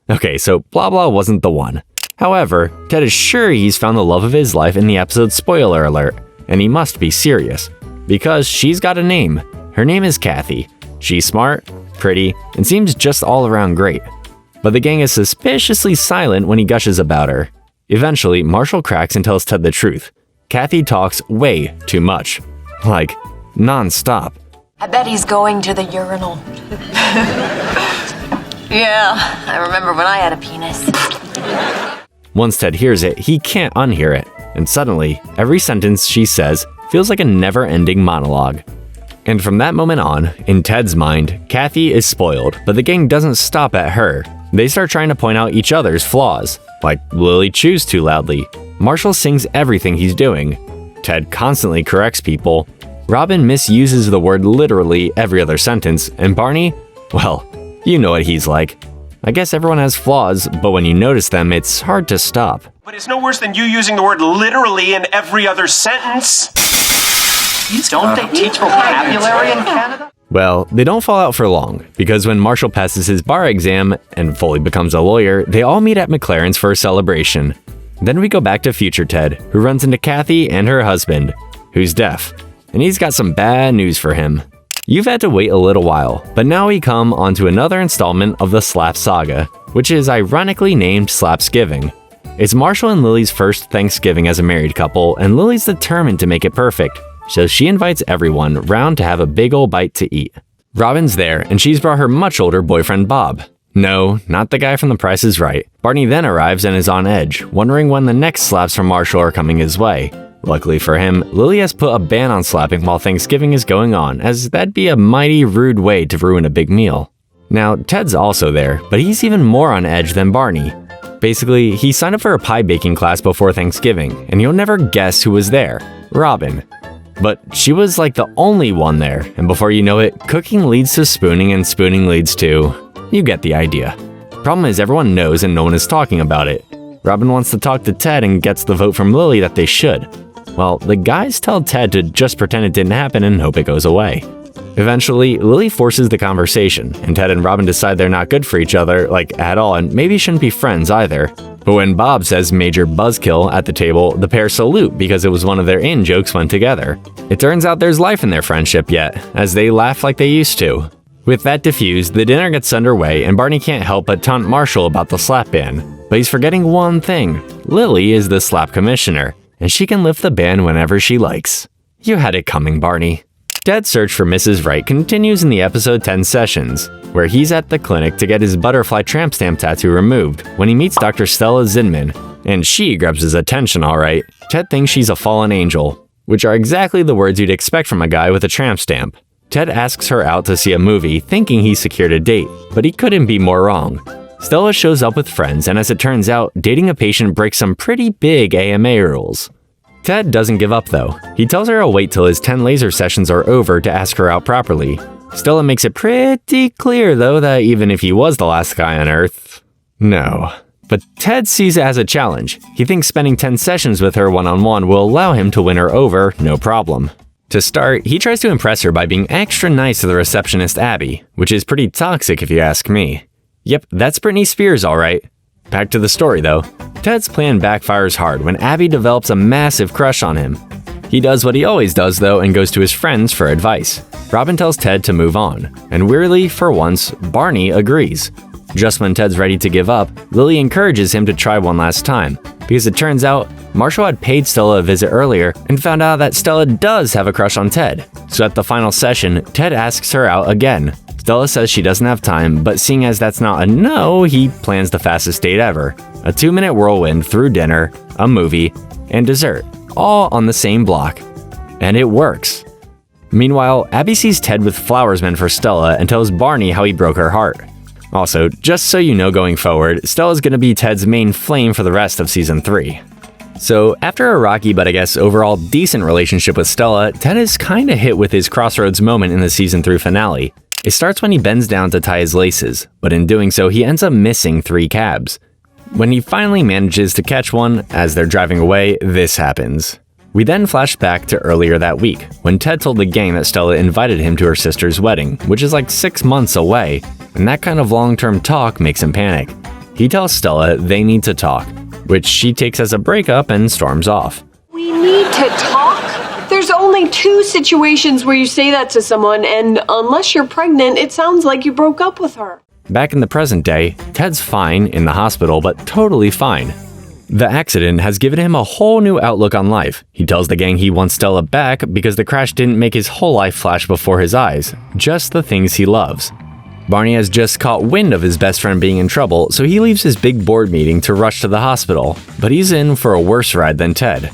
Speaker 1: Okay, so Blah Blah wasn't the one. However, Ted is sure he's found the love of his life in the episode spoiler alert, and he must be serious. Because she's got a name. Her name is Kathy. She's smart, pretty, and seems just all around great. But the gang is suspiciously silent when he gushes about her. Eventually, Marshall cracks and tells Ted the truth. Kathy talks way too much. Like, non-stop.
Speaker 16: I bet he's going to the urinal. Yeah, I remember when I had a penis.
Speaker 1: Once Ted hears it, he can't unhear it. And suddenly, every sentence she says feels like a never-ending monologue. And from that moment on, in Ted's mind, Kathy is spoiled, but the gang doesn't stop at her. They start trying to point out each other's flaws, like Lily chews too loudly. Marshall sings everything he's doing. Ted constantly corrects people. Robin misuses the word literally every other sentence, and Barney, well, you know what he's like. I guess everyone has flaws, but when you notice them, it's hard to stop.
Speaker 3: But it's no worse than you using the word literally in every other sentence.
Speaker 6: Don't they teach vocabulary in Canada?
Speaker 1: Well, they don't fall out for long, because when Marshall passes his bar exam and fully becomes a lawyer, they all meet at McLaren's for a celebration. Then we go back to future Ted, who runs into Kathy and her husband, who's deaf, and he's got some bad news for him. You've had to wait a little while, but now we come onto another installment of the Slap Saga, which is ironically named Slapsgiving. It's Marshall and Lily's first Thanksgiving as a married couple, and Lily's determined to make it perfect, so she invites everyone round to have a big ol' bite to eat. Robin's there, and she's brought her much older boyfriend Bob. No, not the guy from The Price is Right. Barney then arrives and is on edge, wondering when the next slaps from Marshall are coming his way. Luckily for him, Lily has put a ban on slapping while Thanksgiving is going on, as that'd be a mighty rude way to ruin a big meal. Now, Ted's also there, but he's even more on edge than Barney. Basically, he signed up for a pie baking class before Thanksgiving, and you'll never guess who was there. Robin. But she was like the only one there, and before you know it, cooking leads to spooning and spooning leads to... you get the idea. Problem is everyone knows and no one is talking about it. Robin wants to talk to Ted and gets the vote from Lily that they should. Well, the guys tell Ted to just pretend it didn't happen and hope it goes away. Eventually, Lily forces the conversation, and Ted and Robin decide they're not good for each other, like at all, and maybe shouldn't be friends either. But when Bob says major buzzkill at the table, the pair salute because it was one of their in-jokes when together. It turns out there's life in their friendship yet, as they laugh like they used to. With that diffused, the dinner gets underway, and Barney can't help but taunt Marshall about the slap ban. But he's forgetting one thing. Lily is the slap commissioner, and she can lift the ban whenever she likes. You had it coming, Barney. Ted's search for Mrs. Wright continues in the episode 10 sessions, where he's at the clinic to get his butterfly tramp stamp tattoo removed when he meets Dr. Stella Zinman, and she grabs his attention alright. Ted thinks she's a fallen angel, which are exactly the words you'd expect from a guy with a tramp stamp. Ted asks her out to see a movie, thinking he secured a date, but he couldn't be more wrong. Stella shows up with friends, and as it turns out, dating a patient breaks some pretty big AMA rules. Ted doesn't give up though. He tells her he'll wait till his 10 laser sessions are over to ask her out properly. Stella makes it pretty clear though that even if he was the last guy on Earth, no. But Ted sees it as a challenge. He thinks spending 10 sessions with her one-on-one will allow him to win her over, no problem. To start, he tries to impress her by being extra nice to the receptionist Abby, which is pretty toxic if you ask me. Yep, that's Britney Spears alright. Back to the story though. Ted's plan backfires hard when Abby develops a massive crush on him. He does what he always does though and goes to his friends for advice. Robin tells Ted to move on, and weirdly, for once, Barney agrees. Just when Ted's ready to give up, Lily encourages him to try one last time, because it turns out Marshall had paid Stella a visit earlier and found out that Stella does have a crush on Ted. So at the final session, Ted asks her out again. Stella says she doesn't have time, but seeing as that's not a no, he plans the fastest date ever. A 2-minute whirlwind through dinner, a movie, and dessert, all on the same block. And it works. Meanwhile, Abby sees Ted with flowers meant for Stella and tells Barney how he broke her heart. Also, just so you know going forward, Stella's gonna be Ted's main flame for the rest of Season 3. So, after a rocky but I guess overall decent relationship with Stella, Ted is kinda hit with his crossroads moment in the Season 3 finale. It starts when he bends down to tie his laces, but in doing so he ends up missing 3 cabs. When he finally manages to catch one, as they're driving away, this happens. We then flash back to earlier that week, when Ted told the gang that Stella invited him to her sister's wedding, which is like 6 months away, and that kind of long-term talk makes him panic. He tells Stella they need to talk, which she takes as a breakup and storms off.
Speaker 15: We need to talk? There's only 2 situations where you say that to someone, and unless you're pregnant, it sounds like you broke up with her.
Speaker 1: Back in the present day, Ted's fine in the hospital, but totally fine. The accident has given him a whole new outlook on life. He tells the gang he wants Stella back because the crash didn't make his whole life flash before his eyes, just the things he loves. Barney has just caught wind of his best friend being in trouble, so he leaves his big board meeting to rush to the hospital, but he's in for a worse ride than Ted.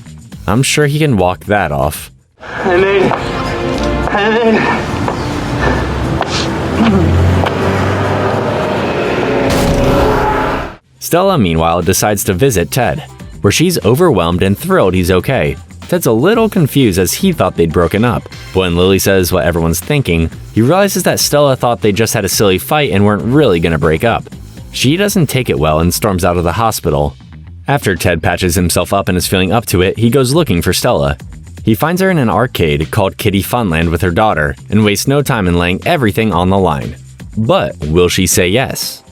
Speaker 1: I'm sure he can walk that off.
Speaker 10: I made it. I made it.
Speaker 1: Stella, meanwhile, decides to visit Ted, where she's overwhelmed and thrilled he's okay. Ted's a little confused as he thought they'd broken up, but when Lily says what everyone's thinking, he realizes that Stella thought they just had a silly fight and weren't really gonna break up. She doesn't take it well and storms out of the hospital. After Ted patches himself up and is feeling up to it, he goes looking for Stella. He finds her in an arcade called Kitty Funland with her daughter and wastes no time in laying everything on the line. But will she say yes?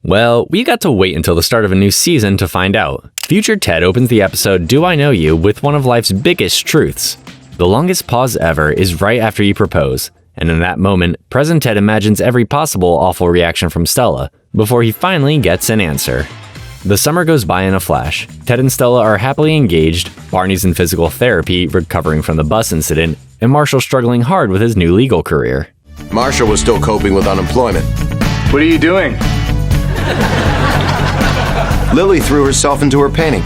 Speaker 1: Well, we got to wait until the start of a new season to find out. Future Ted opens the episode Do I Know You with one of life's biggest truths. The longest pause ever is right after you propose, and in that moment, present Ted imagines every possible awful reaction from Stella before he finally gets an answer. The summer goes by in a flash. Ted and Stella are happily engaged, Barney's in physical therapy recovering from the bus incident, and Marshall's struggling hard with his new legal career.
Speaker 14: Marshall was still coping with unemployment.
Speaker 10: What are you doing?
Speaker 14: Lily threw herself into her painting.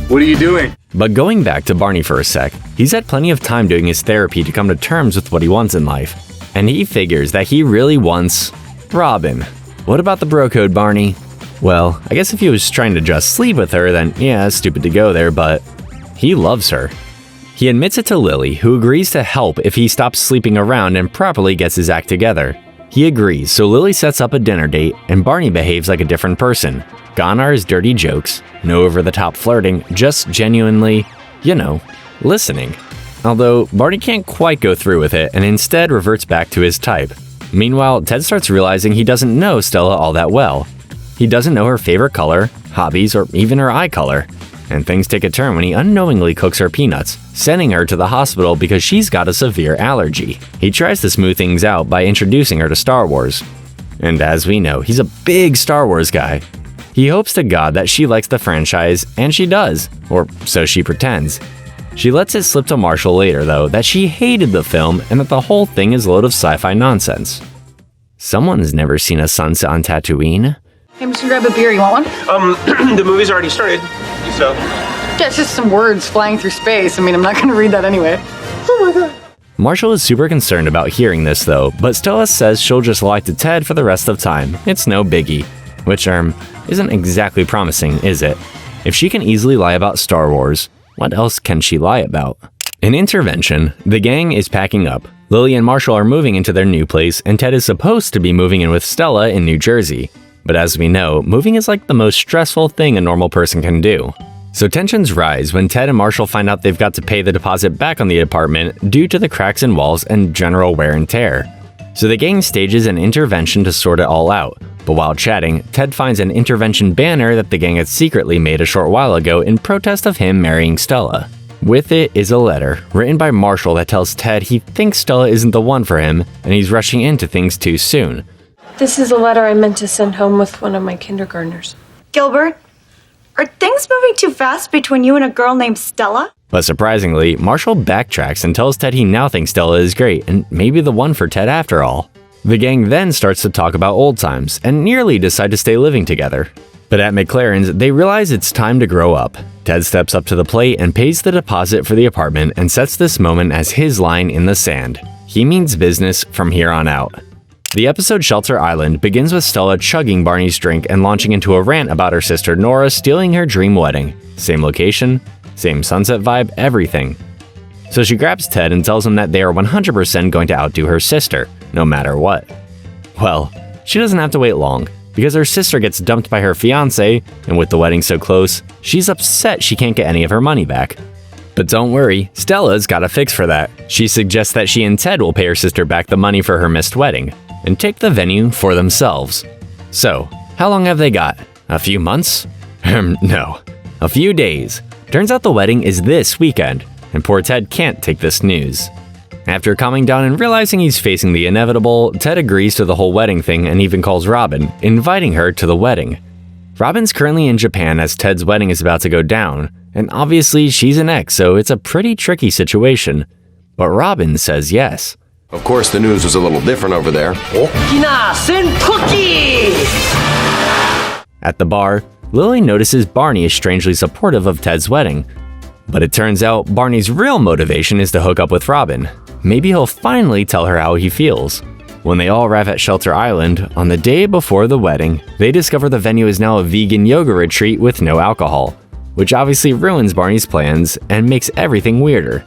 Speaker 10: What are you doing?
Speaker 1: But going back to Barney for a sec, he's had plenty of time doing his therapy to come to terms with what he wants in life. And he figures that he really wants Robin. What about the bro code, Barney? Well, I guess if he was trying to just sleep with her, then yeah, it's stupid to go there, but he loves her. He admits it to Lily, who agrees to help if he stops sleeping around and properly gets his act together. He agrees, so Lily sets up a dinner date, and Barney behaves like a different person. Gone are his dirty jokes, no over-the-top flirting, just genuinely, listening. Although, Barney can't quite go through with it, and instead reverts back to his type. Meanwhile, Ted starts realizing he doesn't know Stella all that well. He doesn't know her favorite color, hobbies, or even her eye color. And things take a turn when he unknowingly cooks her peanuts, sending her to the hospital because she's got a severe allergy. He tries to smooth things out by introducing her to Star Wars. And as we know, he's a big Star Wars guy. He hopes to God that she likes the franchise, and she does, or so she pretends. She lets it slip to Marshall later, though, that she hated the film and that the whole thing is a load of sci-fi nonsense. Someone's never seen a sunset on Tatooine.
Speaker 8: Hey, I'm just gonna grab a beer. You want one?
Speaker 3: The movie's already started. So.
Speaker 8: Yeah, it's just some words flying through space. I mean, I'm not gonna read that anyway. Oh my god.
Speaker 1: Marshall is super concerned about hearing this, though, but Stella says she'll just lie to Ted for the rest of time. It's no biggie. Which, isn't exactly promising, is it? If she can easily lie about Star Wars, what else can she lie about? In Intervention, the gang is packing up. Lily and Marshall are moving into their new place, and Ted is supposed to be moving in with Stella in New Jersey. But as we know, moving is like the most stressful thing a normal person can do. So tensions rise when Ted and Marshall find out they've got to pay the deposit back on the apartment due to the cracks in walls and general wear and tear. So the gang stages an intervention to sort it all out. But while chatting, Ted finds an intervention banner that the gang had secretly made a short while ago in protest of him marrying Stella. With it is a letter written by Marshall that tells Ted he thinks Stella isn't the one for him and he's rushing into things too soon.
Speaker 5: This is a letter I meant to send home with one of my kindergartners.
Speaker 17: Gilbert, are things moving too fast between you and a girl named Stella?
Speaker 1: But surprisingly, Marshall backtracks and tells Ted he now thinks Stella is great and maybe the one for Ted after all. The gang then starts to talk about old times and nearly decide to stay living together. But at McLaren's, they realize it's time to grow up. Ted steps up to the plate and pays the deposit for the apartment and sets this moment as his line in the sand. He means business from here on out. The episode Shelter Island begins with Stella chugging Barney's drink and launching into a rant about her sister Nora stealing her dream wedding. Same location, same sunset vibe, everything. So she grabs Ted and tells him that they are 100% going to outdo her sister, no matter what. Well, she doesn't have to wait long, because her sister gets dumped by her fiancé, and with the wedding so close, she's upset she can't get any of her money back. But don't worry, Stella's got a fix for that. She suggests that she and Ted will pay her sister back the money for her missed wedding, and take the venue for themselves. So, how long have they got? A few months? No, a few days. Turns out the wedding is this weekend, and poor Ted can't take this news. After calming down and realizing he's facing the inevitable, Ted agrees to the whole wedding thing and even calls Robin, inviting her to the wedding. Robin's currently in Japan as Ted's wedding is about to go down, and obviously she's an ex, so it's a pretty tricky situation. But Robin says yes.
Speaker 14: Of course, the news was a little different over there.
Speaker 1: At the bar, Lily notices Barney is strangely supportive of Ted's wedding. But it turns out Barney's real motivation is to hook up with Robin. Maybe he'll finally tell her how he feels. When they all arrive at Shelter Island, on the day before the wedding, they discover the venue is now a vegan yoga retreat with no alcohol, which obviously ruins Barney's plans and makes everything weirder.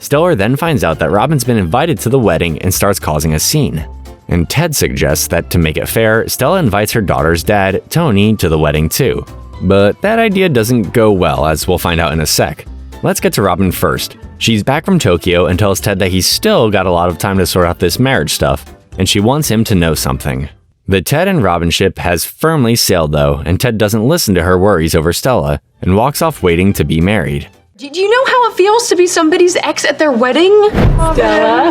Speaker 1: Stella then finds out that Robin's been invited to the wedding and starts causing a scene. And Ted suggests that to make it fair, Stella invites her daughter's dad, Tony, to the wedding too. But that idea doesn't go well, as we'll find out in a sec. Let's get to Robin first. She's back from Tokyo and tells Ted that he's still got a lot of time to sort out this marriage stuff, and she wants him to know something. The Ted and Robin ship has firmly sailed though, and Ted doesn't listen to her worries over Stella, and walks off waiting to be married.
Speaker 15: Do you know how it feels to be somebody's ex at their wedding?
Speaker 16: Stella.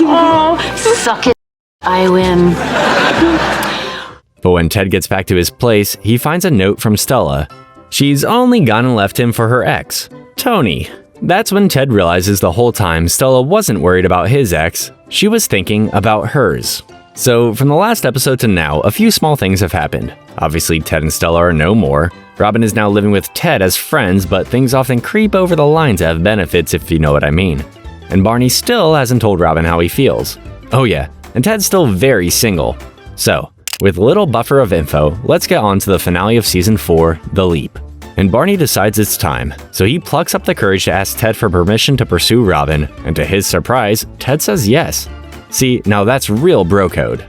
Speaker 16: Oh, suck it. I win.
Speaker 1: But when Ted gets back to his place, he finds a note from Stella. She's only gone and left him for her ex, Tony. That's when Ted realizes the whole time Stella wasn't worried about his ex, she was thinking about hers. So from the last episode to now, a few small things have happened. Obviously, Ted and Stella are no more. Robin is now living with Ted as friends, but things often creep over the line to have benefits, if you know what I mean. And Barney still hasn't told Robin how he feels. Oh yeah, and Ted's still very single. So, with little buffer of info, let's get on to the finale of Season 4, The Leap. And Barney decides it's time, so he plucks up the courage to ask Ted for permission to pursue Robin, and to his surprise, Ted says yes. See, now that's real bro code.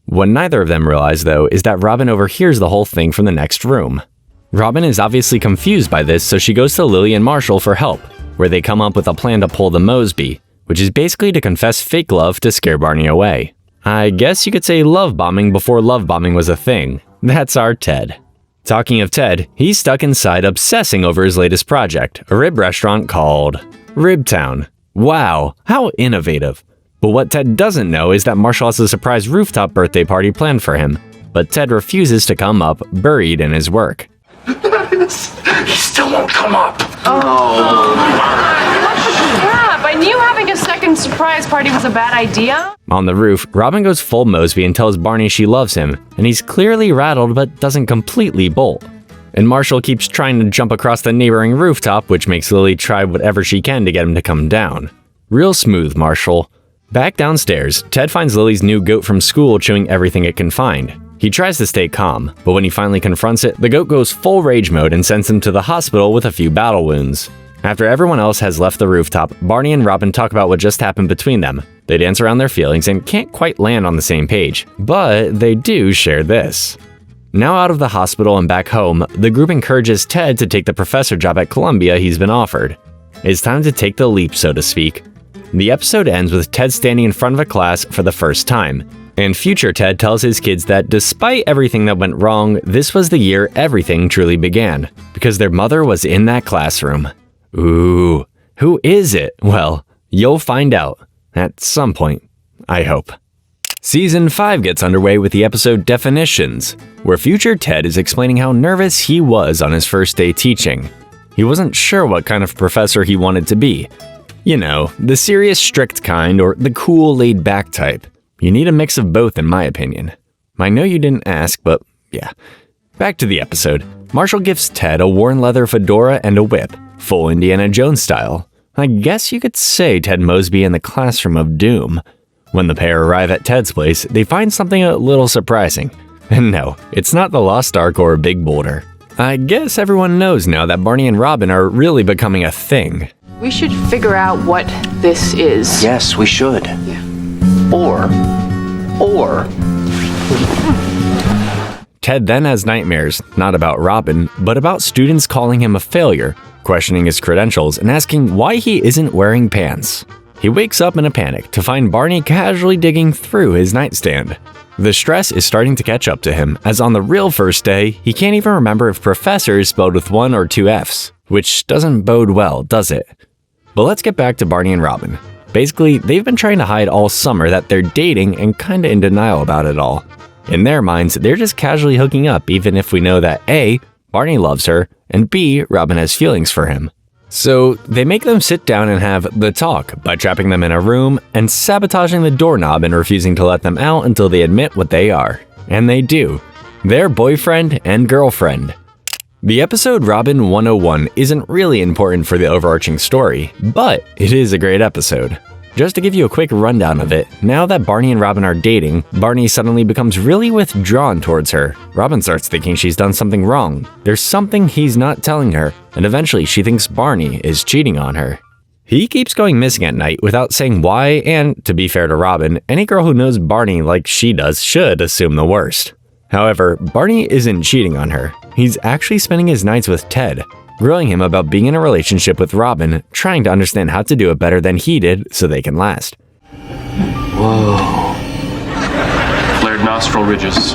Speaker 1: What neither of them realize, though, is that Robin overhears the whole thing from the next room. Robin is obviously confused by this, so she goes to Lily and Marshall for help, where they come up with a plan to pull the Mosby, which is basically to confess fake love to scare Barney away. I guess you could say love bombing before love bombing was a thing. That's our Ted. Talking of Ted, he's stuck inside obsessing over his latest project, a rib restaurant called Ribtown. Wow, how innovative. But what Ted doesn't know is that Marshall has a surprise rooftop birthday party planned for him, but Ted refuses to come up, buried in his work.
Speaker 11: He still won't come up.
Speaker 15: Crap, I knew having a second surprise party was a bad idea.
Speaker 1: On the roof, Robin goes full Mosby and tells Barney she loves him, and he's clearly rattled but doesn't completely bolt. And Marshall keeps trying to jump across the neighboring rooftop, which makes Lily try whatever she can to get him to come down. Real smooth, Marshall. Back downstairs, Ted finds Lily's new goat from school chewing everything it can find. He tries to stay calm, but when he finally confronts it, the goat goes full rage mode and sends him to the hospital with a few battle wounds. After everyone else has left the rooftop, Barney and Robin talk about what just happened between them. They dance around their feelings and can't quite land on the same page, but they do share this. Now out of the hospital and back home, the group encourages Ted to take the professor job at Columbia he's been offered. It's time to take the leap, so to speak. The episode ends with Ted standing in front of a class for the first time, and future Ted tells his kids that despite everything that went wrong, this was the year everything truly began, because their mother was in that classroom. Ooh, who is it? Well, you'll find out. At some point, I hope. Season 5 gets underway with the episode Definitions, where future Ted is explaining how nervous he was on his first day teaching. He wasn't sure what kind of professor he wanted to be. You know, the serious, strict kind or the cool, laid-back type. You need a mix of both in my opinion. I know you didn't ask, but yeah. Back to the episode. Marshall gives Ted a worn leather fedora and a whip, full Indiana Jones style. I guess you could say Ted Mosby in the classroom of doom. When the pair arrive at Ted's place, they find something a little surprising. And no, it's not the Lost Ark or Big Boulder. I guess everyone knows now that Barney and Robin are really becoming a thing.
Speaker 8: We should figure out what this is.
Speaker 11: Yes, we should.
Speaker 8: Yeah.
Speaker 11: Or.
Speaker 1: Ted then has nightmares, not about Robin, but about students calling him a failure, questioning his credentials, and asking why he isn't wearing pants. He wakes up in a panic to find Barney casually digging through his nightstand. The stress is starting to catch up to him, as on the real first day, he can't even remember if professor is spelled with 1 or 2 F's, which doesn't bode well, does it? But let's get back to Barney and Robin. Basically, they've been trying to hide all summer that they're dating and kinda in denial about it all. In their minds, they're just casually hooking up even if we know that A, Barney loves her, and B, Robin has feelings for him. So they make them sit down and have the talk by trapping them in a room and sabotaging the doorknob and refusing to let them out until they admit what they are. And they do. They're boyfriend and girlfriend. The episode Robin 101 isn't really important for the overarching story, but it is a great episode. Just to give you a quick rundown of it, now that Barney and Robin are dating, Barney suddenly becomes really withdrawn towards her. Robin starts thinking she's done something wrong. There's something he's not telling her, and eventually she thinks Barney is cheating on her. He keeps going missing at night without saying why, and to be fair to Robin, any girl who knows Barney like she does should assume the worst. However, Barney isn't cheating on her. He's actually spending his nights with Ted, grilling him about being in a relationship with Robin, trying to understand how to do it better than he did so they can last.
Speaker 2: Whoa. Flared nostril ridges.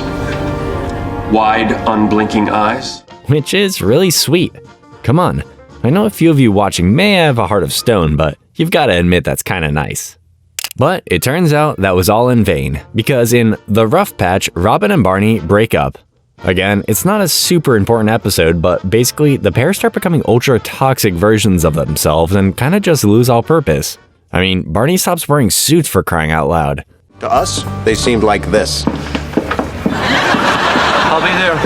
Speaker 2: Wide, unblinking eyes.
Speaker 1: Which is really sweet. Come on, I know a few of you watching may have a heart of stone, but you've got to admit that's kind of nice. But it turns out that was all in vain, because in The Rough Patch, Robin and Barney break up. Again, it's not a super important episode, but basically the pair start becoming ultra-toxic versions of themselves and kind of just lose all purpose. I mean, Barney stops wearing suits for crying out loud.
Speaker 14: To us, they seemed like this.
Speaker 6: I'll be there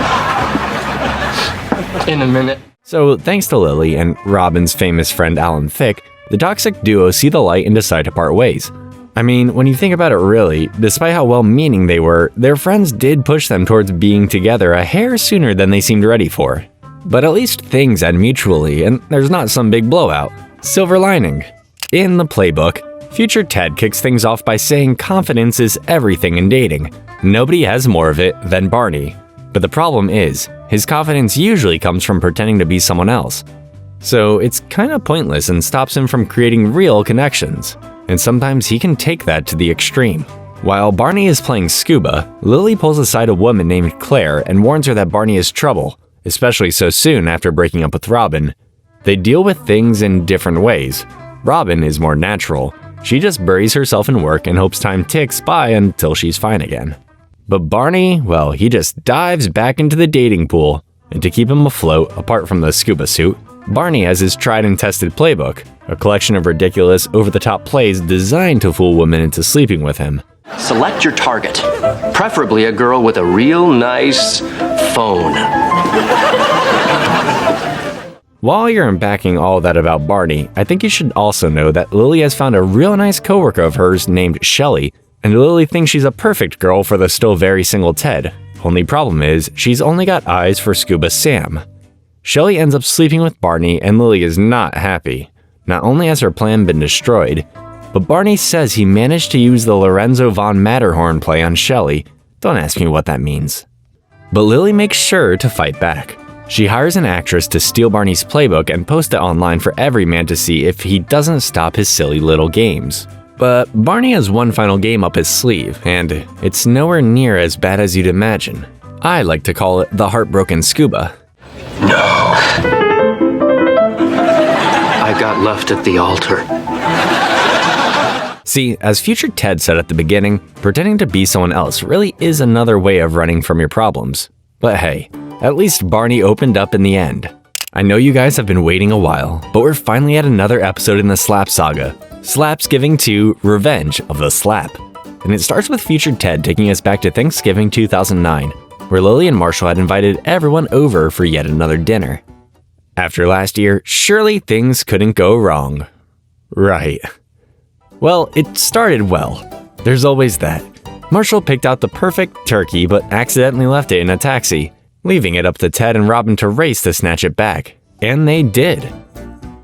Speaker 6: in a minute.
Speaker 1: So, thanks to Lily and Robin's famous friend Alan Thicke, the toxic duo see the light and decide to part ways. I mean, when you think about it really, despite how well-meaning they were, their friends did push them towards being together a hair sooner than they seemed ready for. But at least things end mutually, and there's not some big blowout. Silver lining. In the playbook, Future Ted kicks things off by saying confidence is everything in dating. Nobody has more of it than Barney. But the problem is, his confidence usually comes from pretending to be someone else. So it's kind of pointless and stops him from creating real connections. And sometimes he can take that to the extreme. While Barney is playing scuba, Lily pulls aside a woman named Claire and warns her that Barney is trouble, especially so soon after breaking up with Robin. They deal with things in different ways. Robin is more natural. She just buries herself in work and hopes time ticks by until she's fine again. But Barney, well, he just dives back into the dating pool. And to keep him afloat, apart from the scuba suit, Barney has his tried and tested playbook, a collection of ridiculous, over-the-top plays designed to fool women into sleeping with him.
Speaker 6: Select your target, preferably a girl with a real nice phone.
Speaker 1: While you're unpacking all that about Barney, I think you should also know that Lily has found a real nice coworker of hers named Shelly, and Lily thinks she's a perfect girl for the still very single Ted. Only problem is, she's only got eyes for Scuba Sam. Shelly ends up sleeping with Barney, and Lily is not happy. Not only has her plan been destroyed, but Barney says he managed to use the Lorenzo von Matterhorn play on Shelly. Don't ask me what that means. But Lily makes sure to fight back. She hires an actress to steal Barney's playbook and post it online for every man to see if he doesn't stop his silly little games. But Barney has one final game up his sleeve, and it's nowhere near as bad as you'd imagine. I like to call it the Heartbroken Scuba.
Speaker 6: No. I got left at the altar.
Speaker 1: See, as future Ted said at the beginning, pretending to be someone else really is another way of running from your problems. But hey, at least Barney opened up in the end. I know you guys have been waiting a while, but we're finally at another episode in the Slap Saga, Slapsgiving 2: Revenge of the Slap. And it starts with future Ted taking us back to Thanksgiving 2009, where Lily and Marshall had invited everyone over for yet another dinner. After last year, surely things couldn't go wrong. Right. Well, it started well. There's always that. Marshall picked out the perfect turkey but accidentally left it in a taxi, leaving it up to Ted and Robin to race to snatch it back. And they did.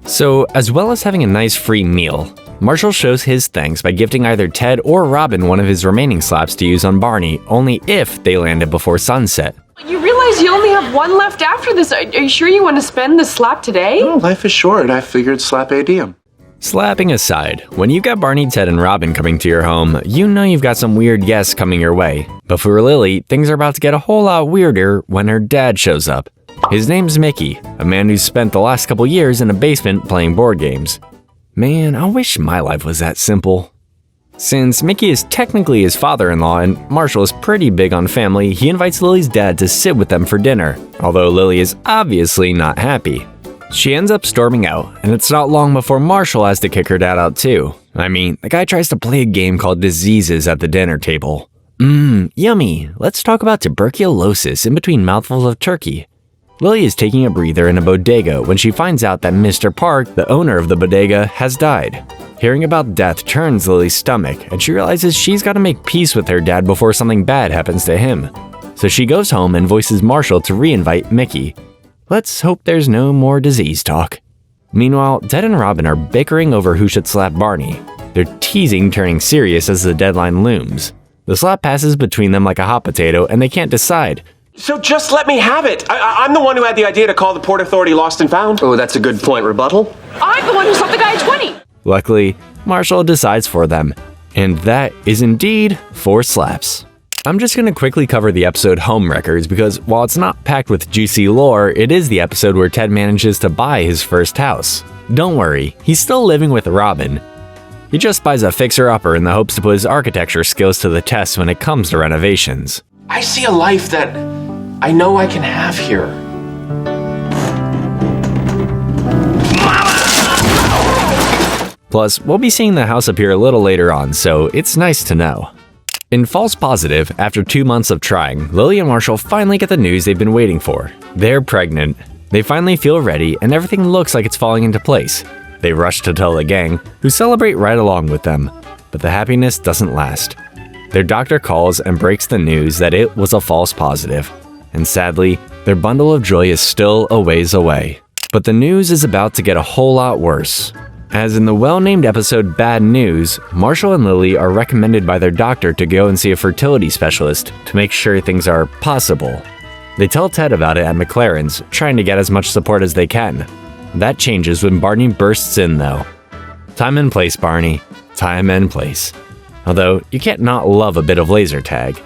Speaker 1: So, as well as having a nice free meal, Marshall shows his thanks by gifting either Ted or Robin one of his remaining slaps to use on Barney, only if they landed before sunset.
Speaker 15: You realize you only have one left after this. Are you sure you want to spend the slap today?
Speaker 11: No, life is short. I figured slap ADM.
Speaker 1: Slapping aside, when you've got Barney, Ted, and Robin coming to your home, you know you've got some weird guests coming your way. But for Lily, things are about to get a whole lot weirder when her dad shows up. His name's Mickey, a man who's spent the last couple years in a basement playing board games. Man, I wish my life was that simple. Since Mickey is technically his father-in-law and Marshall is pretty big on family, he invites Lily's dad to sit with them for dinner, although Lily is obviously not happy. She ends up storming out, and it's not long before Marshall has to kick her dad out too. I mean, the guy tries to play a game called Diseases at the dinner table. Yummy. Let's talk about tuberculosis in between mouthfuls of turkey. Lily is taking a breather in a bodega when she finds out that Mr. Park, the owner of the bodega, has died. Hearing about death turns Lily's stomach, and she realizes she's got to make peace with her dad before something bad happens to him. So she goes home and voices Marshall to re-invite Mickey. Let's hope there's no more disease talk. Meanwhile, Ted and Robin are bickering over who should slap Barney. They're teasing turning serious as the deadline looms. The slap passes between them like a hot potato, and they can't decide.
Speaker 3: So just let me have it. I'm the one who had the idea to call the Port Authority lost and found.
Speaker 6: Oh, that's a good point. Rebuttal?
Speaker 15: I'm the one who slapped the guy at 20.
Speaker 1: Luckily, Marshall decides for them. And that is indeed 4 slaps. I'm just going to quickly cover the episode Home Records because while it's not packed with juicy lore, it is the episode where Ted manages to buy his first house. Don't worry, he's still living with Robin. He just buys a fixer-upper in the hopes to put his architecture skills to the test when it comes to renovations.
Speaker 3: I see a life that I know I can have here.
Speaker 1: Plus, we'll be seeing the house appear a little later on, so it's nice to know. In False Positive, after 2 months of trying, Lily and Marshall finally get the news they've been waiting for. They're pregnant. They finally feel ready, and everything looks like it's falling into place. They rush to tell the gang, who celebrate right along with them. But the happiness doesn't last. Their doctor calls and breaks the news that it was a false positive. And sadly, their bundle of joy is still a ways away. But the news is about to get a whole lot worse. As in the well-named episode Bad News, Marshall and Lily are recommended by their doctor to go and see a fertility specialist to make sure things are possible. They tell Ted about it at McLaren's, trying to get as much support as they can. That changes when Barney bursts in, though. Time and place, Barney. Time and place. Although, you can't not love a bit of laser tag.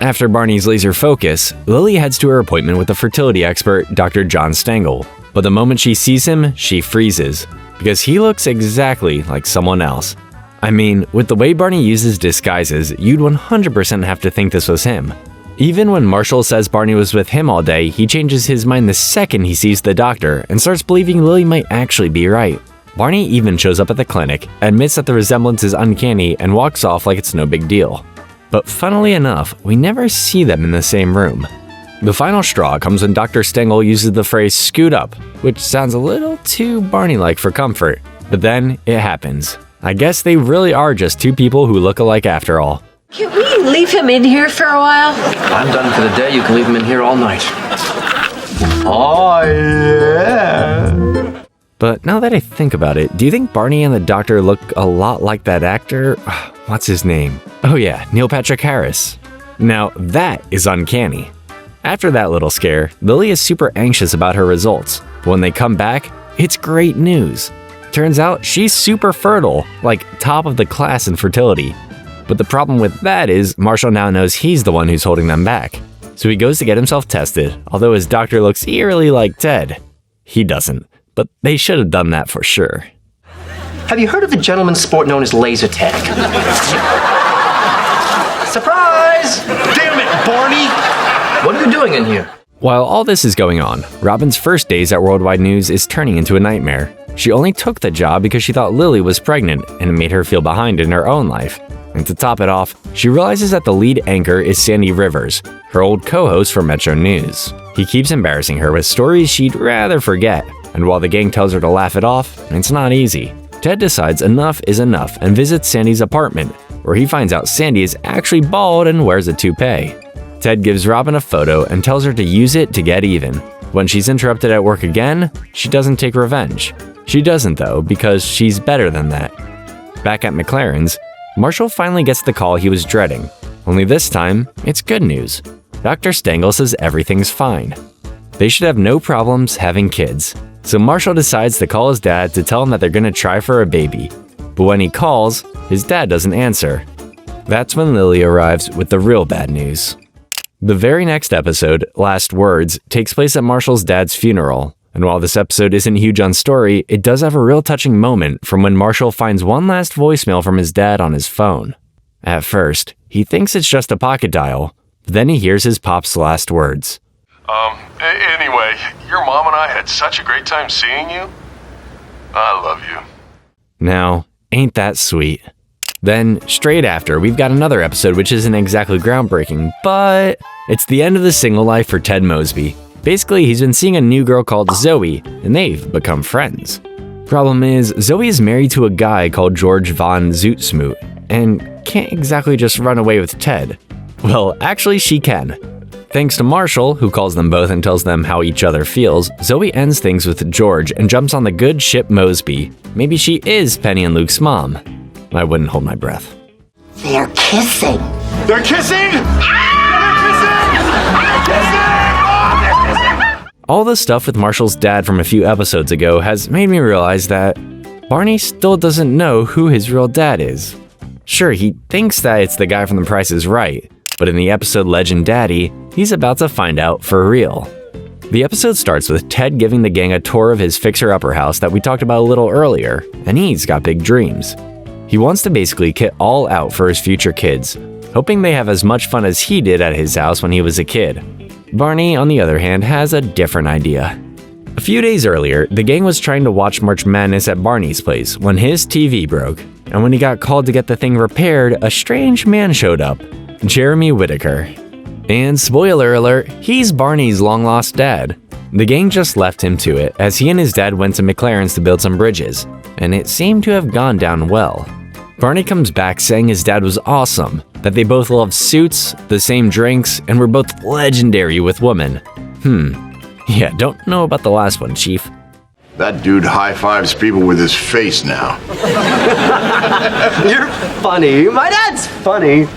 Speaker 1: After Barney's laser focus, Lily heads to her appointment with the fertility expert, Dr. John Stengel. But the moment she sees him, she freezes, because he looks exactly like someone else. I mean, with the way Barney uses disguises, you'd 100% have to think this was him. Even when Marshall says Barney was with him all day, he changes his mind the second he sees the doctor and starts believing Lily might actually be right. Barney even shows up at the clinic, admits that the resemblance is uncanny, and walks off like it's no big deal. But funnily enough, we never see them in the same room. The final straw comes when Dr. Stengel uses the phrase scoot up, which sounds a little too Barney-like for comfort. But then it happens. I guess they really are just two people who look alike after all.
Speaker 13: Can we leave him in here for a while?
Speaker 6: I'm done for the day. You can leave him in here all night.
Speaker 10: Oh, yeah.
Speaker 1: But now that I think about it, do you think Barney and the doctor look a lot like that actor? What's his name? Oh yeah, Neil Patrick Harris. Now that is uncanny. After that little scare, Lily is super anxious about her results. But when they come back, it's great news. Turns out she's super fertile, like top of the class in fertility. But the problem with that is Marshall now knows he's the one who's holding them back. So he goes to get himself tested, although his doctor looks eerily like Ted. He doesn't, but they should have done that for sure.
Speaker 6: Have you heard of the gentleman's sport known as laser tag? Surprise!
Speaker 10: Damn it, Barney!
Speaker 6: What are you doing in here?
Speaker 1: While all this is going on, Robin's first days at Worldwide News is turning into a nightmare. She only took the job because she thought Lily was pregnant, and it made her feel behind in her own life. And to top it off, she realizes that the lead anchor is Sandy Rivers, her old co-host for Metro News. He keeps embarrassing her with stories she'd rather forget, and while the gang tells her to laugh it off, it's not easy. Ted decides enough is enough and visits Sandy's apartment, where he finds out Sandy is actually bald and wears a toupee. Ted gives Robin a photo and tells her to use it to get even. When she's interrupted at work again, she doesn't take revenge. She doesn't though, because she's better than that. Back at McLaren's, Marshall finally gets the call he was dreading. Only this time, it's good news. Dr. Stengel says everything's fine. They should have no problems having kids. So Marshall decides to call his dad to tell him that they're gonna try for a baby. But when he calls, his dad doesn't answer. That's when Lily arrives with the real bad news. The very next episode, Last Words, takes place at Marshall's dad's funeral. And while this episode isn't huge on story, it does have a real touching moment from when Marshall finds one last voicemail from his dad on his phone. At first, he thinks it's just a pocket dial, but then he hears his pop's last words.
Speaker 18: Anyway, your mom and I had such a great time seeing you. I love you.
Speaker 1: Now, ain't that sweet? Then, straight after, we've got another episode which isn't exactly groundbreaking, but it's the end of the single life for Ted Mosby. Basically, he's been seeing a new girl called Zoe, and they've become friends. Problem is, Zoe is married to a guy called George Von Zootsmoot, and can't exactly just run away with Ted. Well, actually she can. Thanks to Marshall, who calls them both and tells them how each other feels, Zoe ends things with George and jumps on the good ship Mosby. Maybe she is Penny and Luke's mom. I wouldn't hold my breath.
Speaker 19: They're kissing.
Speaker 10: They're kissing?
Speaker 1: All the stuff with Marshall's dad from a few episodes ago has made me realize that Barney still doesn't know who his real dad is. Sure, he thinks that it's the guy from The Price is Right, but in the episode Legend Daddy, he's about to find out for real. The episode starts with Ted giving the gang a tour of his fixer-upper house that we talked about a little earlier, and he's got big dreams. He wants to basically kit all out for his future kids, hoping they have as much fun as he did at his house when he was a kid. Barney, on the other hand, has a different idea. A few days earlier, the gang was trying to watch March Madness at Barney's place when his TV broke, and when he got called to get the thing repaired, a strange man showed up, Jeremy Whitaker. And spoiler alert, he's Barney's long-lost dad. The gang just left him to it, as he and his dad went to McLaren's to build some bridges, and it seemed to have gone down well. Barney comes back saying his dad was awesome, that they both loved suits, the same drinks, and were both legendary with women. Yeah, don't know about the last one, Chief.
Speaker 20: That dude high-fives people with his face now.
Speaker 6: You're funny. My dad's funny.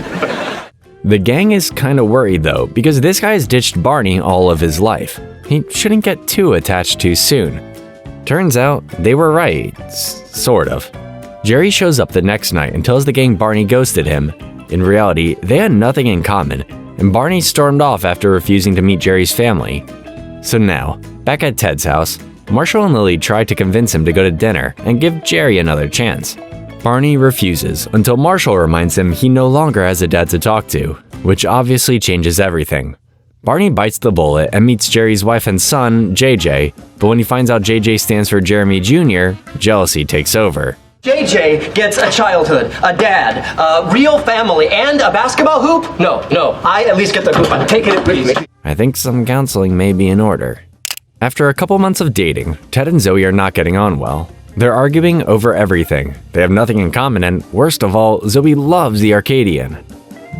Speaker 1: The gang is kinda worried though, because this guy's ditched Barney all of his life. He shouldn't get too attached too soon. Turns out, they were right. Sort of. Jerry shows up the next night and tells the gang Barney ghosted him. In reality, they had nothing in common, and Barney stormed off after refusing to meet Jerry's family. So now, back at Ted's house, Marshall and Lily try to convince him to go to dinner and give Jerry another chance. Barney refuses until Marshall reminds him he no longer has a dad to talk to, which obviously changes everything. Barney bites the bullet and meets Jerry's wife and son, JJ, but when he finds out JJ stands for Jeremy Jr., jealousy takes over.
Speaker 6: JJ gets a childhood, a dad, a real family, and a basketball hoop? No, I at least get the hoop. I'm taking it with me.
Speaker 1: I think some counseling may be in order. After a couple months of dating, Ted and Zoe are not getting on well. They're arguing over everything. They have nothing in common, and worst of all, Zoe loves the Arcadian.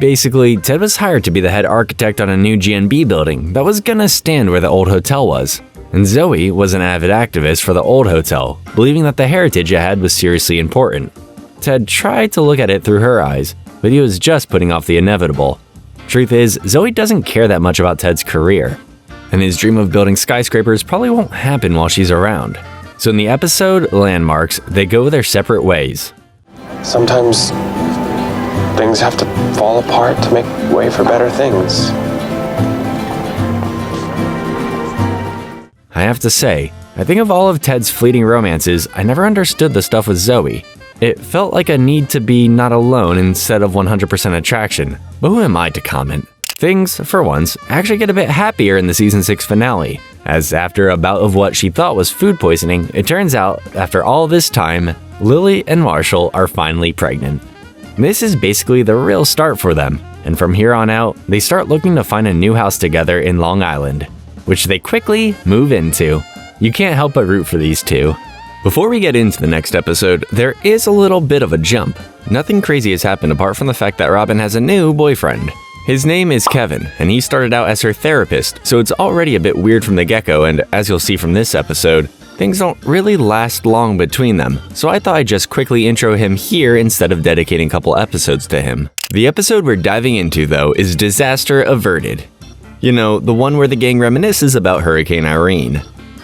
Speaker 1: Basically, Ted was hired to be the head architect on a new GNB building that was gonna stand where the old hotel was. And Zoe was an avid activist for the old hotel, believing that the heritage it had was seriously important. Ted tried to look at it through her eyes, but he was just putting off the inevitable. Truth is, Zoe doesn't care that much about Ted's career, and his dream of building skyscrapers probably won't happen while she's around. So in the episode Landmarks, they go their separate ways.
Speaker 2: Sometimes things have to fall apart to make way for better things.
Speaker 1: I have to say, I think of all of Ted's fleeting romances, I never understood the stuff with Zoe. It felt like a need to be not alone instead of 100% attraction, but who am I to comment? Things, for once, actually get a bit happier in the season 6 finale, as after a bout of what she thought was food poisoning, it turns out, after all this time, Lily and Marshall are finally pregnant. This is basically the real start for them, and from here on out, they start looking to find a new house together in Long Island, which they quickly move into. You can't help but root for these two. Before we get into the next episode, there is a little bit of a jump. Nothing crazy has happened apart from the fact that Robin has a new boyfriend. His name is Kevin, and he started out as her therapist, so it's already a bit weird from the get-go, and as you'll see from this episode, things don't really last long between them, so I thought I'd just quickly intro him here instead of dedicating a couple episodes to him. The episode we're diving into, though, is Disaster Averted. You know, the one where the gang reminisces about Hurricane Irene.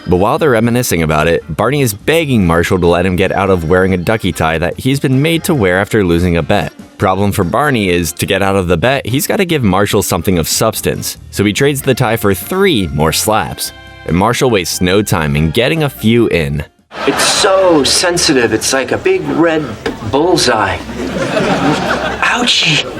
Speaker 1: But while they're reminiscing about it, Barney is begging Marshall to let him get out of wearing a ducky tie that he's been made to wear after losing a bet. Problem for Barney is, to get out of the bet, he's got to give Marshall something of substance, so he trades the tie for 3 more slaps. And Marshall wastes no time in getting a few in.
Speaker 6: It's so sensitive, it's like a big red bullseye. Ouchie!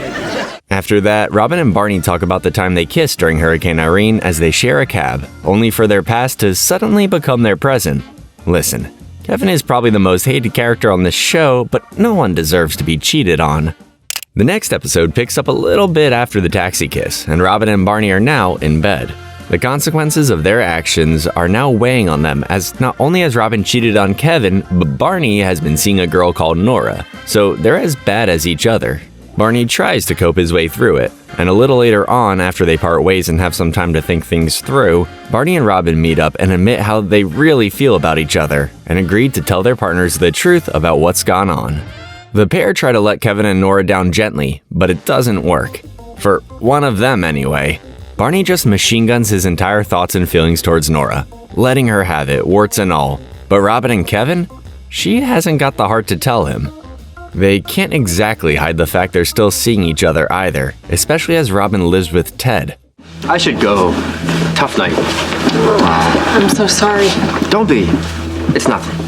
Speaker 1: After that, Robin and Barney talk about the time they kissed during Hurricane Irene as they share a cab, only for their past to suddenly become their present. Listen, Kevin is probably the most hated character on this show, but no one deserves to be cheated on. The next episode picks up a little bit after the taxi kiss, and Robin and Barney are now in bed. The consequences of their actions are now weighing on them, as not only has Robin cheated on Kevin, but Barney has been seeing a girl called Nora, so they're as bad as each other. Barney tries to cope his way through it, and a little later on, after they part ways and have some time to think things through, Barney and Robin meet up and admit how they really feel about each other, and agreed to tell their partners the truth about what's gone on. The pair try to let Kevin and Nora down gently, but it doesn't work. For one of them, anyway. Barney just machine guns his entire thoughts and feelings towards Nora, letting her have it, warts and all. But Robin and Kevin? She hasn't got the heart to tell him. They can't exactly hide the fact they're still seeing each other either, especially as Robin lives with Ted.
Speaker 6: I should go. Tough night.
Speaker 4: I'm so sorry.
Speaker 6: Don't be. It's nothing.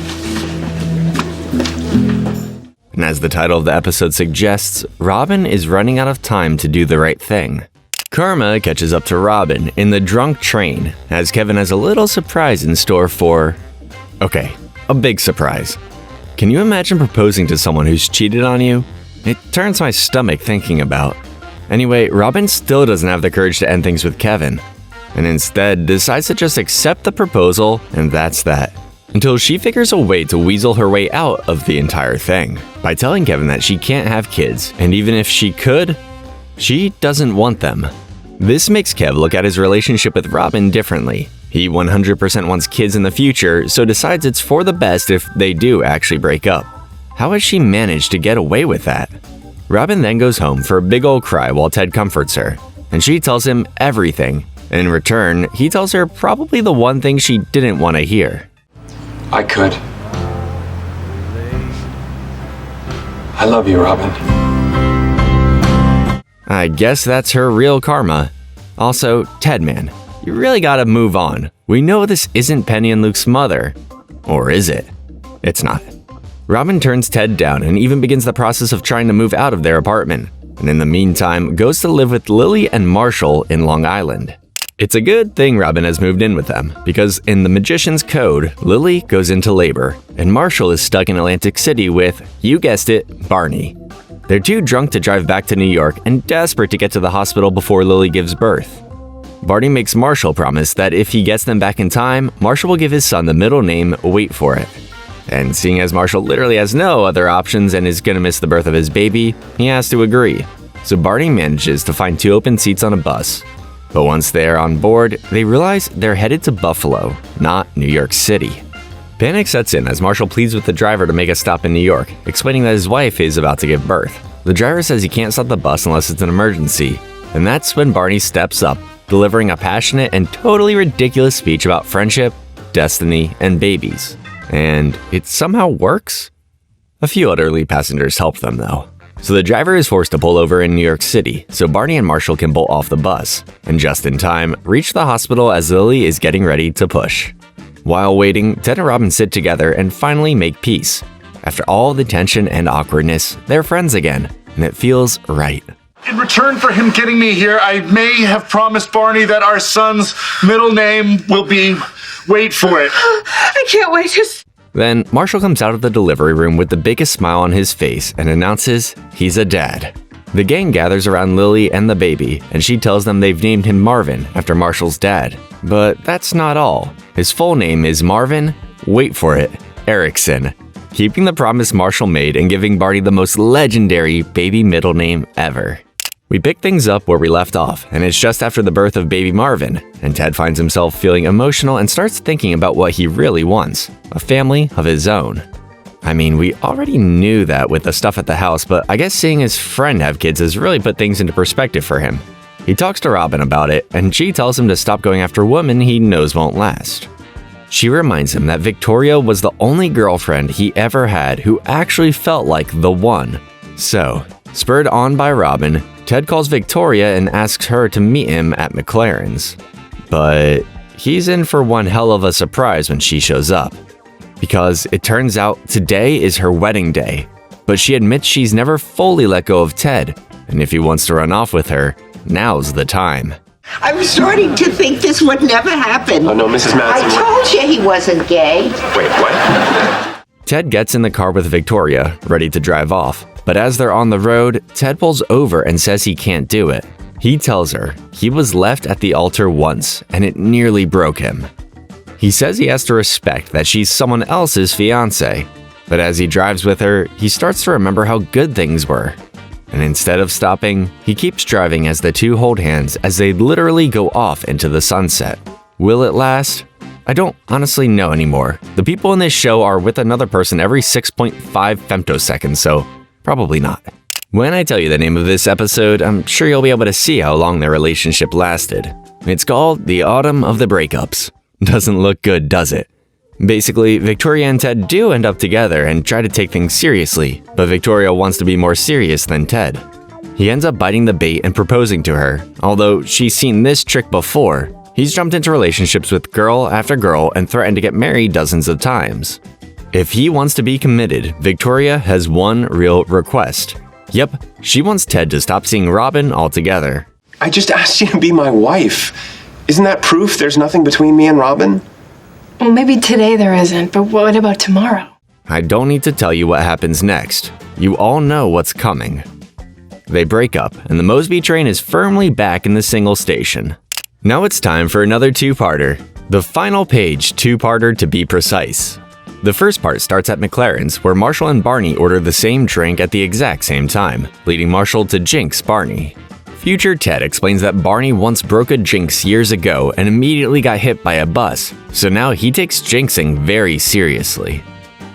Speaker 1: And as the title of the episode suggests, Robin is running out of time to do the right thing. Karma catches up to Robin in the drunk train, as Kevin has a little surprise in store for... Okay, a big surprise. Can you imagine proposing to someone who's cheated on you? It turns my stomach thinking about. Anyway, Robin still doesn't have the courage to end things with Kevin, and instead decides to just accept the proposal, and that's that. Until she figures a way to weasel her way out of the entire thing, by telling Kevin that she can't have kids, and even if she could, she doesn't want them. This makes Kev look at his relationship with Robin differently. He 100% wants kids in the future, so decides it's for the best if they do actually break up. How has she managed to get away with that? Robin then goes home for a big old cry while Ted comforts her, and she tells him everything. In return, he tells her probably the one thing she didn't want to hear.
Speaker 2: I could. I love you, Robin.
Speaker 1: I guess that's her real karma. Also, Ted, man, you really gotta move on. We know this isn't Penny and Luke's mother. Or is it? It's not. Robin turns Ted down and even begins the process of trying to move out of their apartment, and in the meantime goes to live with Lily and Marshall in Long Island. It's a good thing Robin has moved in with them, because in the Magician's Code, Lily goes into labor, and Marshall is stuck in Atlantic City with, you guessed it, Barney. They're too drunk to drive back to New York and desperate to get to the hospital before Lily gives birth. Barney makes Marshall promise that if he gets them back in time, Marshall will give his son the middle name Wait For It. And seeing as Marshall literally has no other options and is gonna miss the birth of his baby, he has to agree. So Barney manages to find 2 open seats on a bus. But once they are on board, they realize they're headed to Buffalo, not New York City. Panic sets in as Marshall pleads with the driver to make a stop in New York, explaining that his wife is about to give birth. The driver says he can't stop the bus unless it's an emergency, and that's when Barney steps up, delivering a passionate and totally ridiculous speech about friendship, destiny, and babies. And it somehow works? A few elderly passengers help them though. So the driver is forced to pull over in New York City so Barney and Marshall can bolt off the bus, and just in time, reach the hospital as Lily is getting ready to push. While waiting, Ted and Robin sit together and finally make peace. After all the tension and awkwardness, they're friends again, and it feels right.
Speaker 9: In return for him getting me here, I may have promised Barney that our son's middle name will be Wait For It.
Speaker 17: I can't wait to...
Speaker 1: Then Marshall comes out of the delivery room with the biggest smile on his face and announces he's a dad. The gang gathers around Lily and the baby, and she tells them they've named him Marvin after Marshall's dad. But that's not all. His full name is Marvin, wait for it, Erickson, keeping the promise Marshall made and giving Barney the most legendary baby middle name ever. We pick things up where we left off, and it's just after the birth of baby Marvin, and Ted finds himself feeling emotional and starts thinking about what he really wants, a family of his own. I mean, we already knew that with the stuff at the house, but I guess seeing his friend have kids has really put things into perspective for him. He talks to Robin about it, and she tells him to stop going after women he knows won't last. She reminds him that Victoria was the only girlfriend he ever had who actually felt like the one. So, spurred on by Robin, Ted calls Victoria and asks her to meet him at McLaren's. But he's in for one hell of a surprise when she shows up. Because it turns out today is her wedding day, but she admits she's never fully let go of Ted, and if he wants to run off with her, now's the time.
Speaker 19: I was starting to think this would never happen.
Speaker 3: Oh no, Mrs. Madsen.
Speaker 19: I told you he wasn't gay.
Speaker 3: Wait, what?
Speaker 1: Ted gets in the car with Victoria, ready to drive off. But as they're on the road, Ted pulls over and says he can't do it. He tells her he was left at the altar once and it nearly broke him. He says he has to respect that she's someone else's fiancé, but as he drives with her, he starts to remember how good things were. And instead of stopping, he keeps driving as the two hold hands as they literally go off into the sunset. Will it last? I don't honestly know anymore. The people in this show are with another person every 6.5 femtoseconds, so probably not. When I tell you the name of this episode, I'm sure you'll be able to see how long their relationship lasted. It's called The Autumn of the Breakups. Doesn't look good, does it? Basically, Victoria and Ted do end up together and try to take things seriously, but Victoria wants to be more serious than Ted. He ends up biting the bait and proposing to her. Although she's seen this trick before, he's jumped into relationships with girl after girl and threatened to get married dozens of times. If he wants to be committed, Victoria has one real request. Yep, she wants Ted to stop seeing Robin altogether.
Speaker 3: I just asked you to be my wife. Isn't that proof there's nothing between me and Robin?
Speaker 5: Well, maybe today there isn't, but what about tomorrow?
Speaker 1: I don't need to tell you what happens next. You all know what's coming. They break up, and the Mosby train is firmly back in the single station. Now it's time for another two-parter. The final page two-parter to be precise. The first part starts at McLaren's, where Marshall and Barney order the same drink at the exact same time, leading Marshall to jinx Barney. Future Ted explains that Barney once broke a jinx years ago and immediately got hit by a bus, so now he takes jinxing very seriously.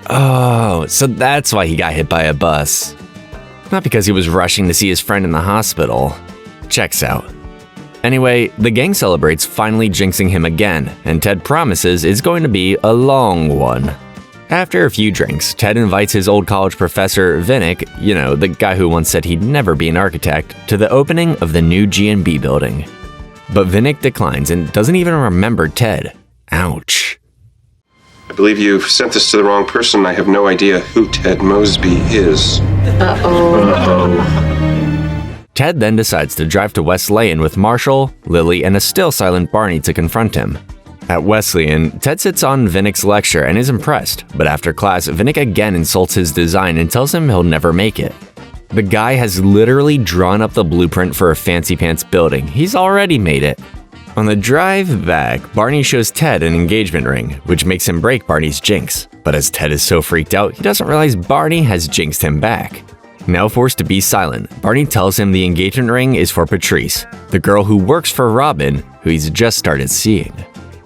Speaker 1: Oh, so that's why he got hit by a bus. Not because he was rushing to see his friend in the hospital. Checks out. Anyway, the gang celebrates finally jinxing him again, and Ted promises it's going to be a long one. After a few drinks, Ted invites his old college professor, Vinnick, the guy who once said he'd never be an architect, to the opening of the new G&B building. But Vinnick declines and doesn't even remember Ted. Ouch.
Speaker 2: I believe you've sent this to the wrong person. I have no idea who Ted Mosby is.
Speaker 1: Ted then decides to drive to Wesleyan with Marshall, Lily, and a still silent Barney to confront him. At Wesleyan, Ted sits on Vinnick's lecture and is impressed, but after class, Vinnick again insults his design and tells him he'll never make it. The guy has literally drawn up the blueprint for a fancy pants building. He's already made it. On the drive back, Barney shows Ted an engagement ring, which makes him break Barney's jinx. But as Ted is so freaked out, he doesn't realize Barney has jinxed him back. Now forced to be silent, Barney tells him the engagement ring is for Patrice, the girl who works for Robin, who he's just started seeing.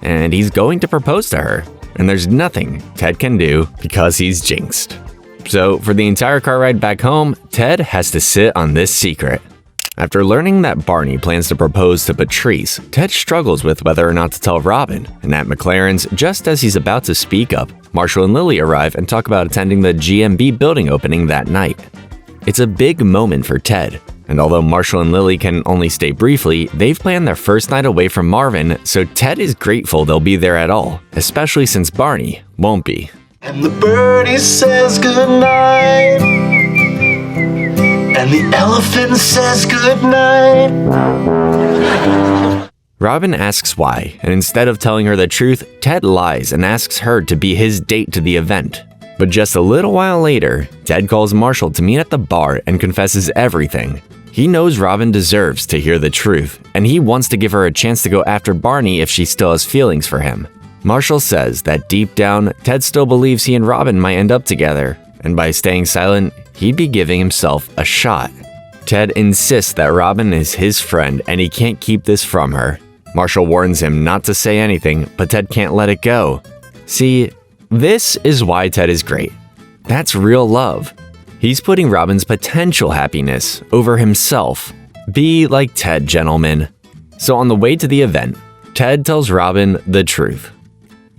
Speaker 1: And he's going to propose to her, and there's nothing Ted can do because he's jinxed. So for the entire car ride back home, Ted has to sit on this secret. After learning that Barney plans to propose to Patrice, Ted struggles with whether or not to tell Robin, and at McLaren's, just as he's about to speak up, Marshall and Lily arrive and talk about attending the GMB building opening that night. It's a big moment for Ted, and although Marshall and Lily can only stay briefly, they've planned their first night away from Marvin, so Ted is grateful they'll be there at all, especially since Barney won't be.
Speaker 11: And the birdie says goodnight, and the elephant says goodnight.
Speaker 1: Robin asks why, and instead of telling her the truth, Ted lies and asks her to be his date to the event. But just a little while later, Ted calls Marshall to meet at the bar and confesses everything. He knows Robin deserves to hear the truth, and he wants to give her a chance to go after Barney if she still has feelings for him. Marshall says that deep down, Ted still believes he and Robin might end up together, and by staying silent, he'd be giving himself a shot. Ted insists that Robin is his friend and he can't keep this from her. Marshall warns him not to say anything, but Ted can't let it go. See, this is why Ted is great. That's real love. He's putting Robin's potential happiness over himself. Be like Ted, gentlemen. So on the way to the event, Ted tells Robin the truth.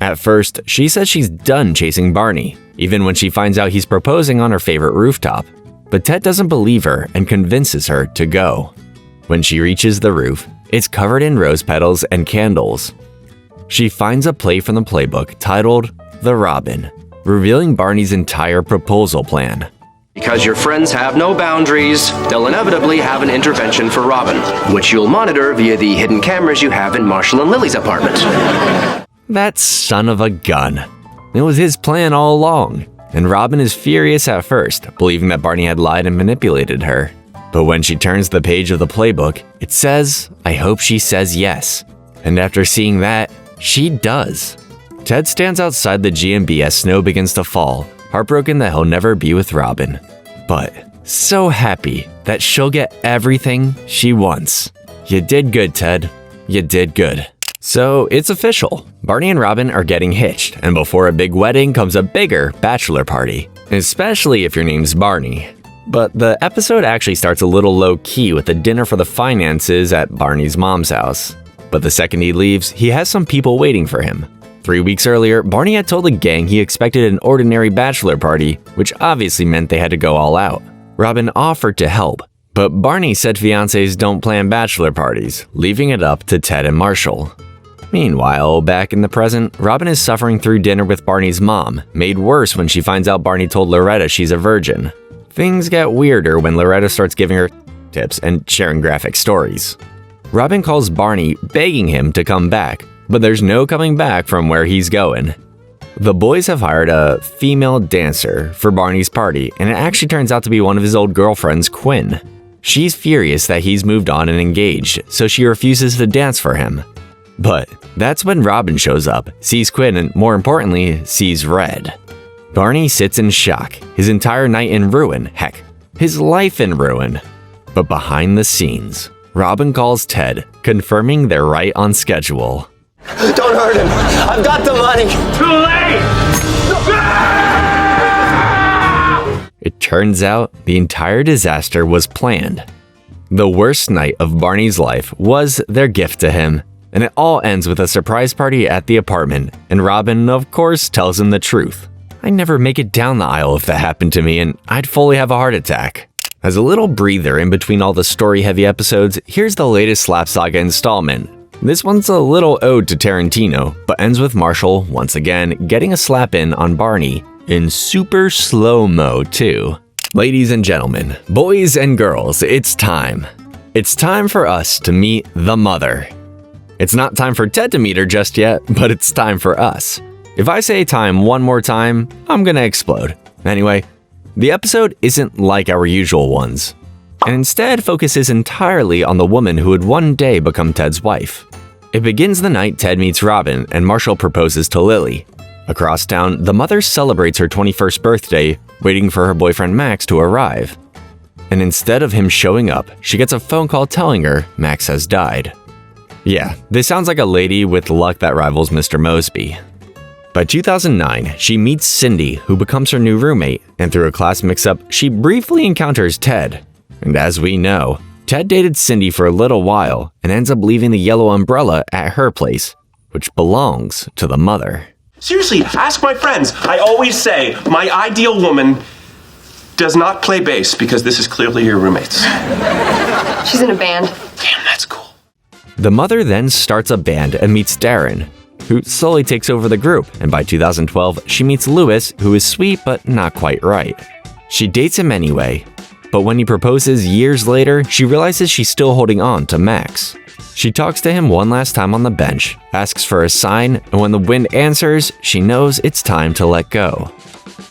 Speaker 1: At first, she says she's done chasing Barney, even when she finds out he's proposing on her favorite rooftop. But Ted doesn't believe her and convinces her to go. When she reaches the roof, it's covered in rose petals and candles. She finds a play from the playbook titled The Robin, revealing Barney's entire proposal plan.
Speaker 21: Because your friends have no boundaries, they'll inevitably have an intervention for Robin, which you'll monitor via the hidden cameras you have in Marshall and Lily's apartment.
Speaker 1: That son of a gun. It was his plan all along, and Robin is furious at first, believing that Barney had lied and manipulated her. But when she turns the page of the playbook, it says, I hope she says yes. And after seeing that, she does. Ted stands outside the GMB as snow begins to fall, heartbroken that he'll never be with Robin, but so happy that she'll get everything she wants. You did good, Ted. You did good. So it's official. Barney and Robin are getting hitched, and before a big wedding comes a bigger bachelor party, especially if your name's Barney. But the episode actually starts a little low-key with a dinner for the finances at Barney's mom's house. But the second he leaves, he has some people waiting for him. 3 weeks earlier, Barney had told the gang he expected an ordinary bachelor party, which obviously meant they had to go all out. Robin offered to help, but Barney said fiancés don't plan bachelor parties, leaving it up to Ted and Marshall. Meanwhile, back in the present, Robin is suffering through dinner with Barney's mom, made worse when she finds out Barney told Loretta she's a virgin. Things get weirder when Loretta starts giving her tips and sharing graphic stories. Robin calls Barney, begging him to come back, but there's no coming back from where he's going. The boys have hired a female dancer for Barney's party, and it actually turns out to be one of his old girlfriends, Quinn. She's furious that he's moved on and engaged, so she refuses to dance for him. But that's when Robin shows up, sees Quinn, and more importantly, sees red. Barney sits in shock, his entire night in ruin, heck, his life in ruin. But behind the scenes, Robin calls Ted, confirming they're right on schedule.
Speaker 7: Don't hurt him. I've got the money.
Speaker 3: Too late!
Speaker 1: It turns out the entire disaster was planned. The worst night of Barney's life was their gift to him, and it all ends with a surprise party at the apartment, and Robin, of course, tells him the truth. I'd never make it down the aisle if that happened to me, and I'd fully have a heart attack. As a little breather in between all the story-heavy episodes, here's the latest Slap Saga installment. This one's a little ode to Tarantino, but ends with Marshall, once again, getting a slap in on Barney, in super slow-mo too. Ladies and gentlemen, boys and girls, it's time. It's time for us to meet the mother. It's not time for Ted to meet her just yet, but it's time for us. If I say time one more time, I'm gonna explode. Anyway, the episode isn't like our usual ones, and instead focuses entirely on the woman who would one day become Ted's wife. It begins the night Ted meets Robin and Marshall proposes to Lily. Across town, the mother celebrates her 21st birthday, waiting for her boyfriend Max to arrive. And instead of him showing up, she gets a phone call telling her Max has died. Yeah, this sounds like a lady with luck that rivals Mr. Mosby. By 2009, she meets Cindy, who becomes her new roommate, and through a class mix-up, she briefly encounters Ted. And as we know, Ted dated Cindy for a little while and ends up leaving the yellow umbrella at her place, which belongs to the mother.
Speaker 3: Seriously, ask my friends. I always say my ideal woman does not play bass because this is clearly your roommate's.
Speaker 15: She's in a band.
Speaker 3: Damn, that's cool.
Speaker 1: The mother then starts a band and meets Darren, who slowly takes over the group, and by 2012, she meets Lewis, who is sweet but not quite right. She dates him anyway, but when he proposes years later, she realizes she's still holding on to Max. She talks to him one last time on the bench, asks for a sign, and when the wind answers, she knows it's time to let go.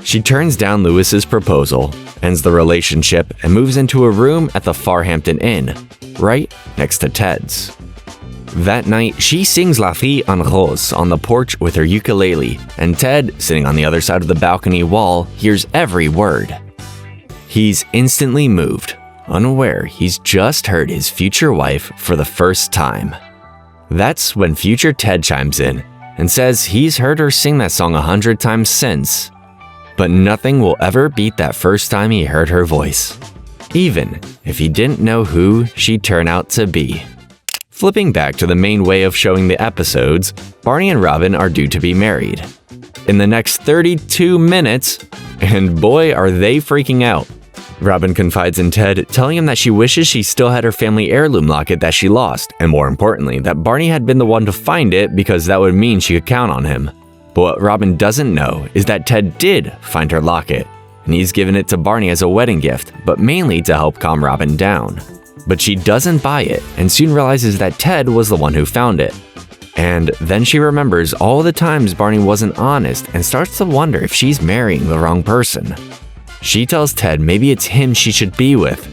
Speaker 1: She turns down Lewis's proposal, ends the relationship, and moves into a room at the Farhampton Inn, right next to Ted's. That night, she sings La Vie en Rose on the porch with her ukulele, and Ted, sitting on the other side of the balcony wall, hears every word. He's instantly moved, unaware he's just heard his future wife for the first time. That's when future Ted chimes in and says he's heard her sing that song 100 times since, but nothing will ever beat that first time he heard her voice, even if he didn't know who she'd turn out to be. Flipping back to the main way of showing the episodes, Barney and Robin are due to be married in the next 32 minutes, and boy are they freaking out. Robin confides in Ted, telling him that she wishes she still had her family heirloom locket that she lost, and more importantly, that Barney had been the one to find it because that would mean she could count on him. But what Robin doesn't know is that Ted did find her locket, and he's given it to Barney as a wedding gift, but mainly to help calm Robin down. But she doesn't buy it, and soon realizes that Ted was the one who found it. And then she remembers all the times Barney wasn't honest and starts to wonder if she's marrying the wrong person. She tells Ted maybe it's him she should be with.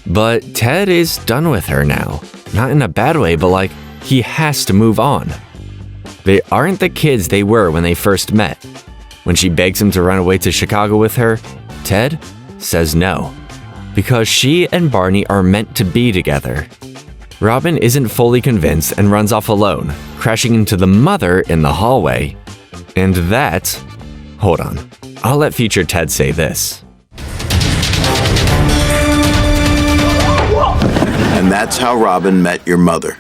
Speaker 1: But Ted is done with her now. Not in a bad way, but like, he has to move on. They aren't the kids they were when they first met. When she begs him to run away to Chicago with her, Ted says no, because she and Barney are meant to be together. Robin isn't fully convinced and runs off alone, crashing into the mother in the hallway. And that... Hold on. I'll let future Ted say this.
Speaker 14: And that's how Robin met your mother.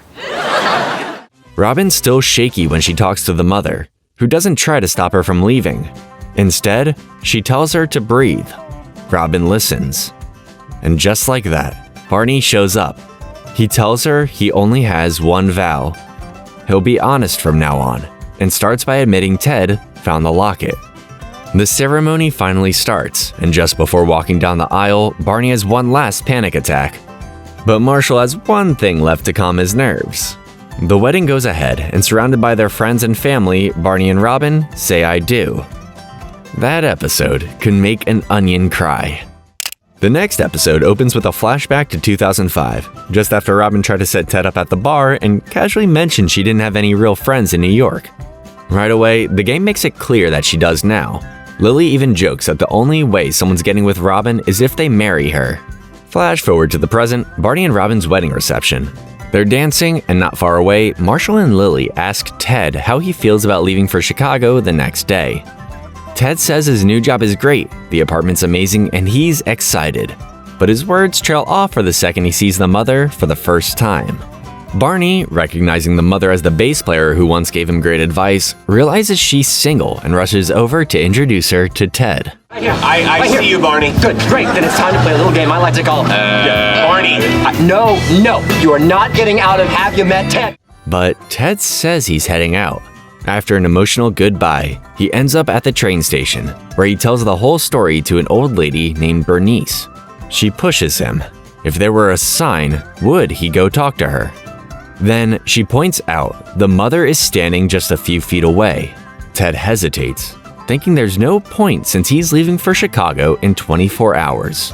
Speaker 1: Robin's still shaky when she talks to the mother, who doesn't try to stop her from leaving. Instead, she tells her to breathe. Robin listens. And just like that, Barney shows up. He tells her he only has one vow. He'll be honest from now on, and starts by admitting Ted found the locket. The ceremony finally starts, and just before walking down the aisle, Barney has one last panic attack. But Marshall has one thing left to calm his nerves. The wedding goes ahead, and surrounded by their friends and family, Barney and Robin say I do. That episode can make an onion cry. The next episode opens with a flashback to 2005, just after Robin tried to set Ted up at the bar and casually mentioned she didn't have any real friends in New York. Right away, the game makes it clear that she does now. Lily even jokes that the only way someone's getting with Robin is if they marry her. Flash forward to the present, Barney and Robin's wedding reception. They're dancing, and not far away, Marshall and Lily ask Ted how he feels about leaving for Chicago the next day. Ted says his new job is great, the apartment's amazing, and he's excited. But his words trail off for the second he sees the mother for the first time. Barney, recognizing the mother as the bass player who once gave him great advice, realizes she's single and rushes over to introduce her to Ted.
Speaker 3: I see you, Barney.
Speaker 6: Good, great. Then it's time to play a little game I like to call
Speaker 3: Barney.
Speaker 6: No, you are not getting out of Have You Met Ted?
Speaker 1: But Ted says he's heading out. After an emotional goodbye, he ends up at the train station, where he tells the whole story to an old lady named Bernice. She pushes him. If there were a sign, would he go talk to her? Then she points out the mother is standing just a few feet away. Ted hesitates, thinking there's no point since he's leaving for Chicago in 24 hours.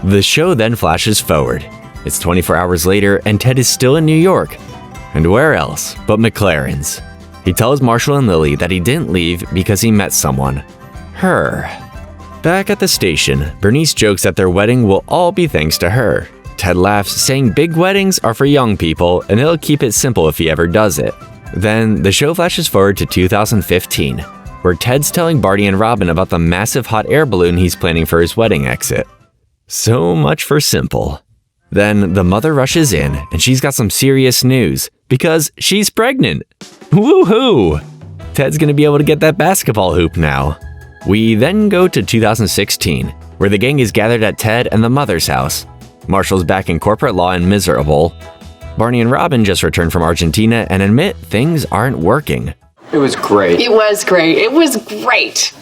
Speaker 1: The show then flashes forward. It's 24 hours later and Ted is still in New York. And where else but McLaren's? He tells Marshall and Lily that he didn't leave because he met someone. Her. Back at the station, Bernice jokes that their wedding will all be thanks to her. Ted laughs, saying big weddings are for young people and he'll keep it simple if he ever does it. Then the show flashes forward to 2015, where Ted's telling Barney and Robin about the massive hot air balloon he's planning for his wedding exit. So much for simple. Then the mother rushes in and she's got some serious news because she's pregnant. Woohoo! Ted's gonna be able to get that basketball hoop now. We then go to 2016, where the gang is gathered at Ted and the mother's house. Marshall's back in corporate law and miserable. Barney and Robin just returned from Argentina and admit things aren't working.
Speaker 6: It was great.
Speaker 15: It was great. It was great.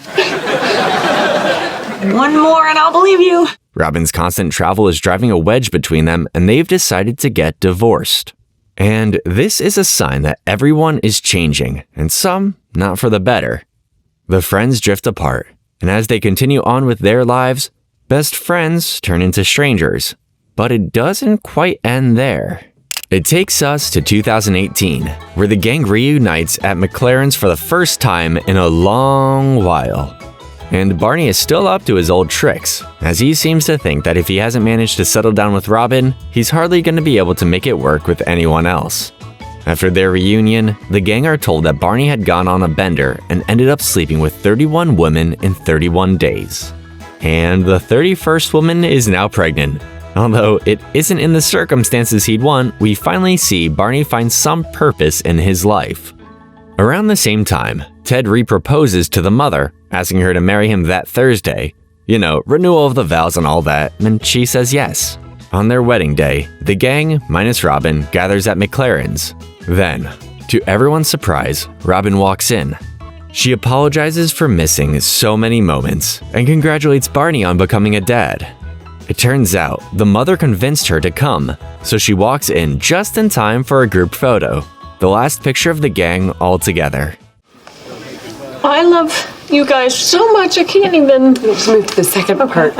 Speaker 17: One more and I'll believe you.
Speaker 1: Robin's constant travel is driving a wedge between them, and they've decided to get divorced. And this is a sign that everyone is changing, and some not for the better. The friends drift apart, and as they continue on with their lives, best friends turn into strangers. But it doesn't quite end there. It takes us to 2018, where the gang reunites at McLaren's for the first time in a long while. And Barney is still up to his old tricks, as he seems to think that if he hasn't managed to settle down with Robin, he's hardly going to be able to make it work with anyone else. After their reunion, the gang are told that Barney had gone on a bender and ended up sleeping with 31 women in 31 days. And the 31st woman is now pregnant. Although it isn't in the circumstances he'd want, we finally see Barney find some purpose in his life. Around the same time, Ted reproposes to the mother, asking her to marry him that Thursday. You know, renewal of the vows and all that, and she says yes. On their wedding day, the gang, minus Robin, gathers at McLaren's. Then, to everyone's surprise, Robin walks in. She apologizes for missing so many moments and congratulates Barney on becoming a dad. It turns out the mother convinced her to come, so she walks in just in time for a group photo, the last picture of the gang all together.
Speaker 15: I love you guys so much I can't even move to the second part.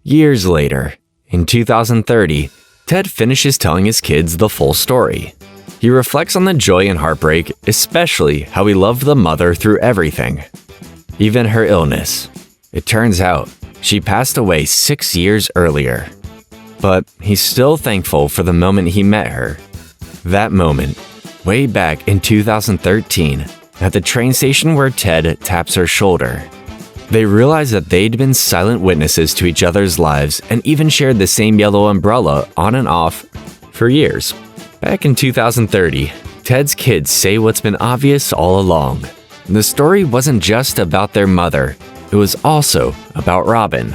Speaker 1: Years later, in 2030, Ted finishes telling his kids the full story. He reflects on the joy and heartbreak, especially how he loved the mother through everything. Even her illness. It turns out, she passed away 6 years earlier. But he's still thankful for the moment he met her. That moment, way back in 2013, at the train station where Ted taps her shoulder. They realized that they'd been silent witnesses to each other's lives and even shared the same yellow umbrella on and off for years. Back in 2030, Ted's kids say what's been obvious all along. The story wasn't just about their mother, it was also about Robin.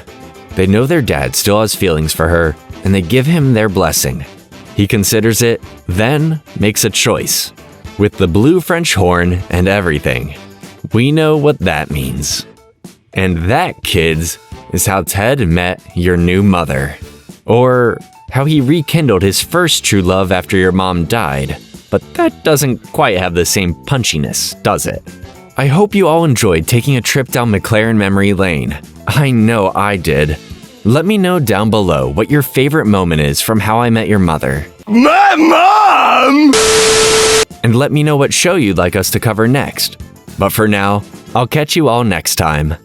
Speaker 1: They know their dad still has feelings for her, and they give him their blessing. He considers it, then makes a choice. With the blue French horn and everything. We know what that means. And that, kids, is how Ted met your new mother. Or how he rekindled his first true love after your mom died. But that doesn't quite have the same punchiness, does it? I hope you all enjoyed taking a trip down McLaren memory lane. I know I did. Let me know down below what your favorite moment is from How I Met Your Mother.
Speaker 7: My mom!
Speaker 1: And let me know what show you'd like us to cover next. But for now, I'll catch you all next time.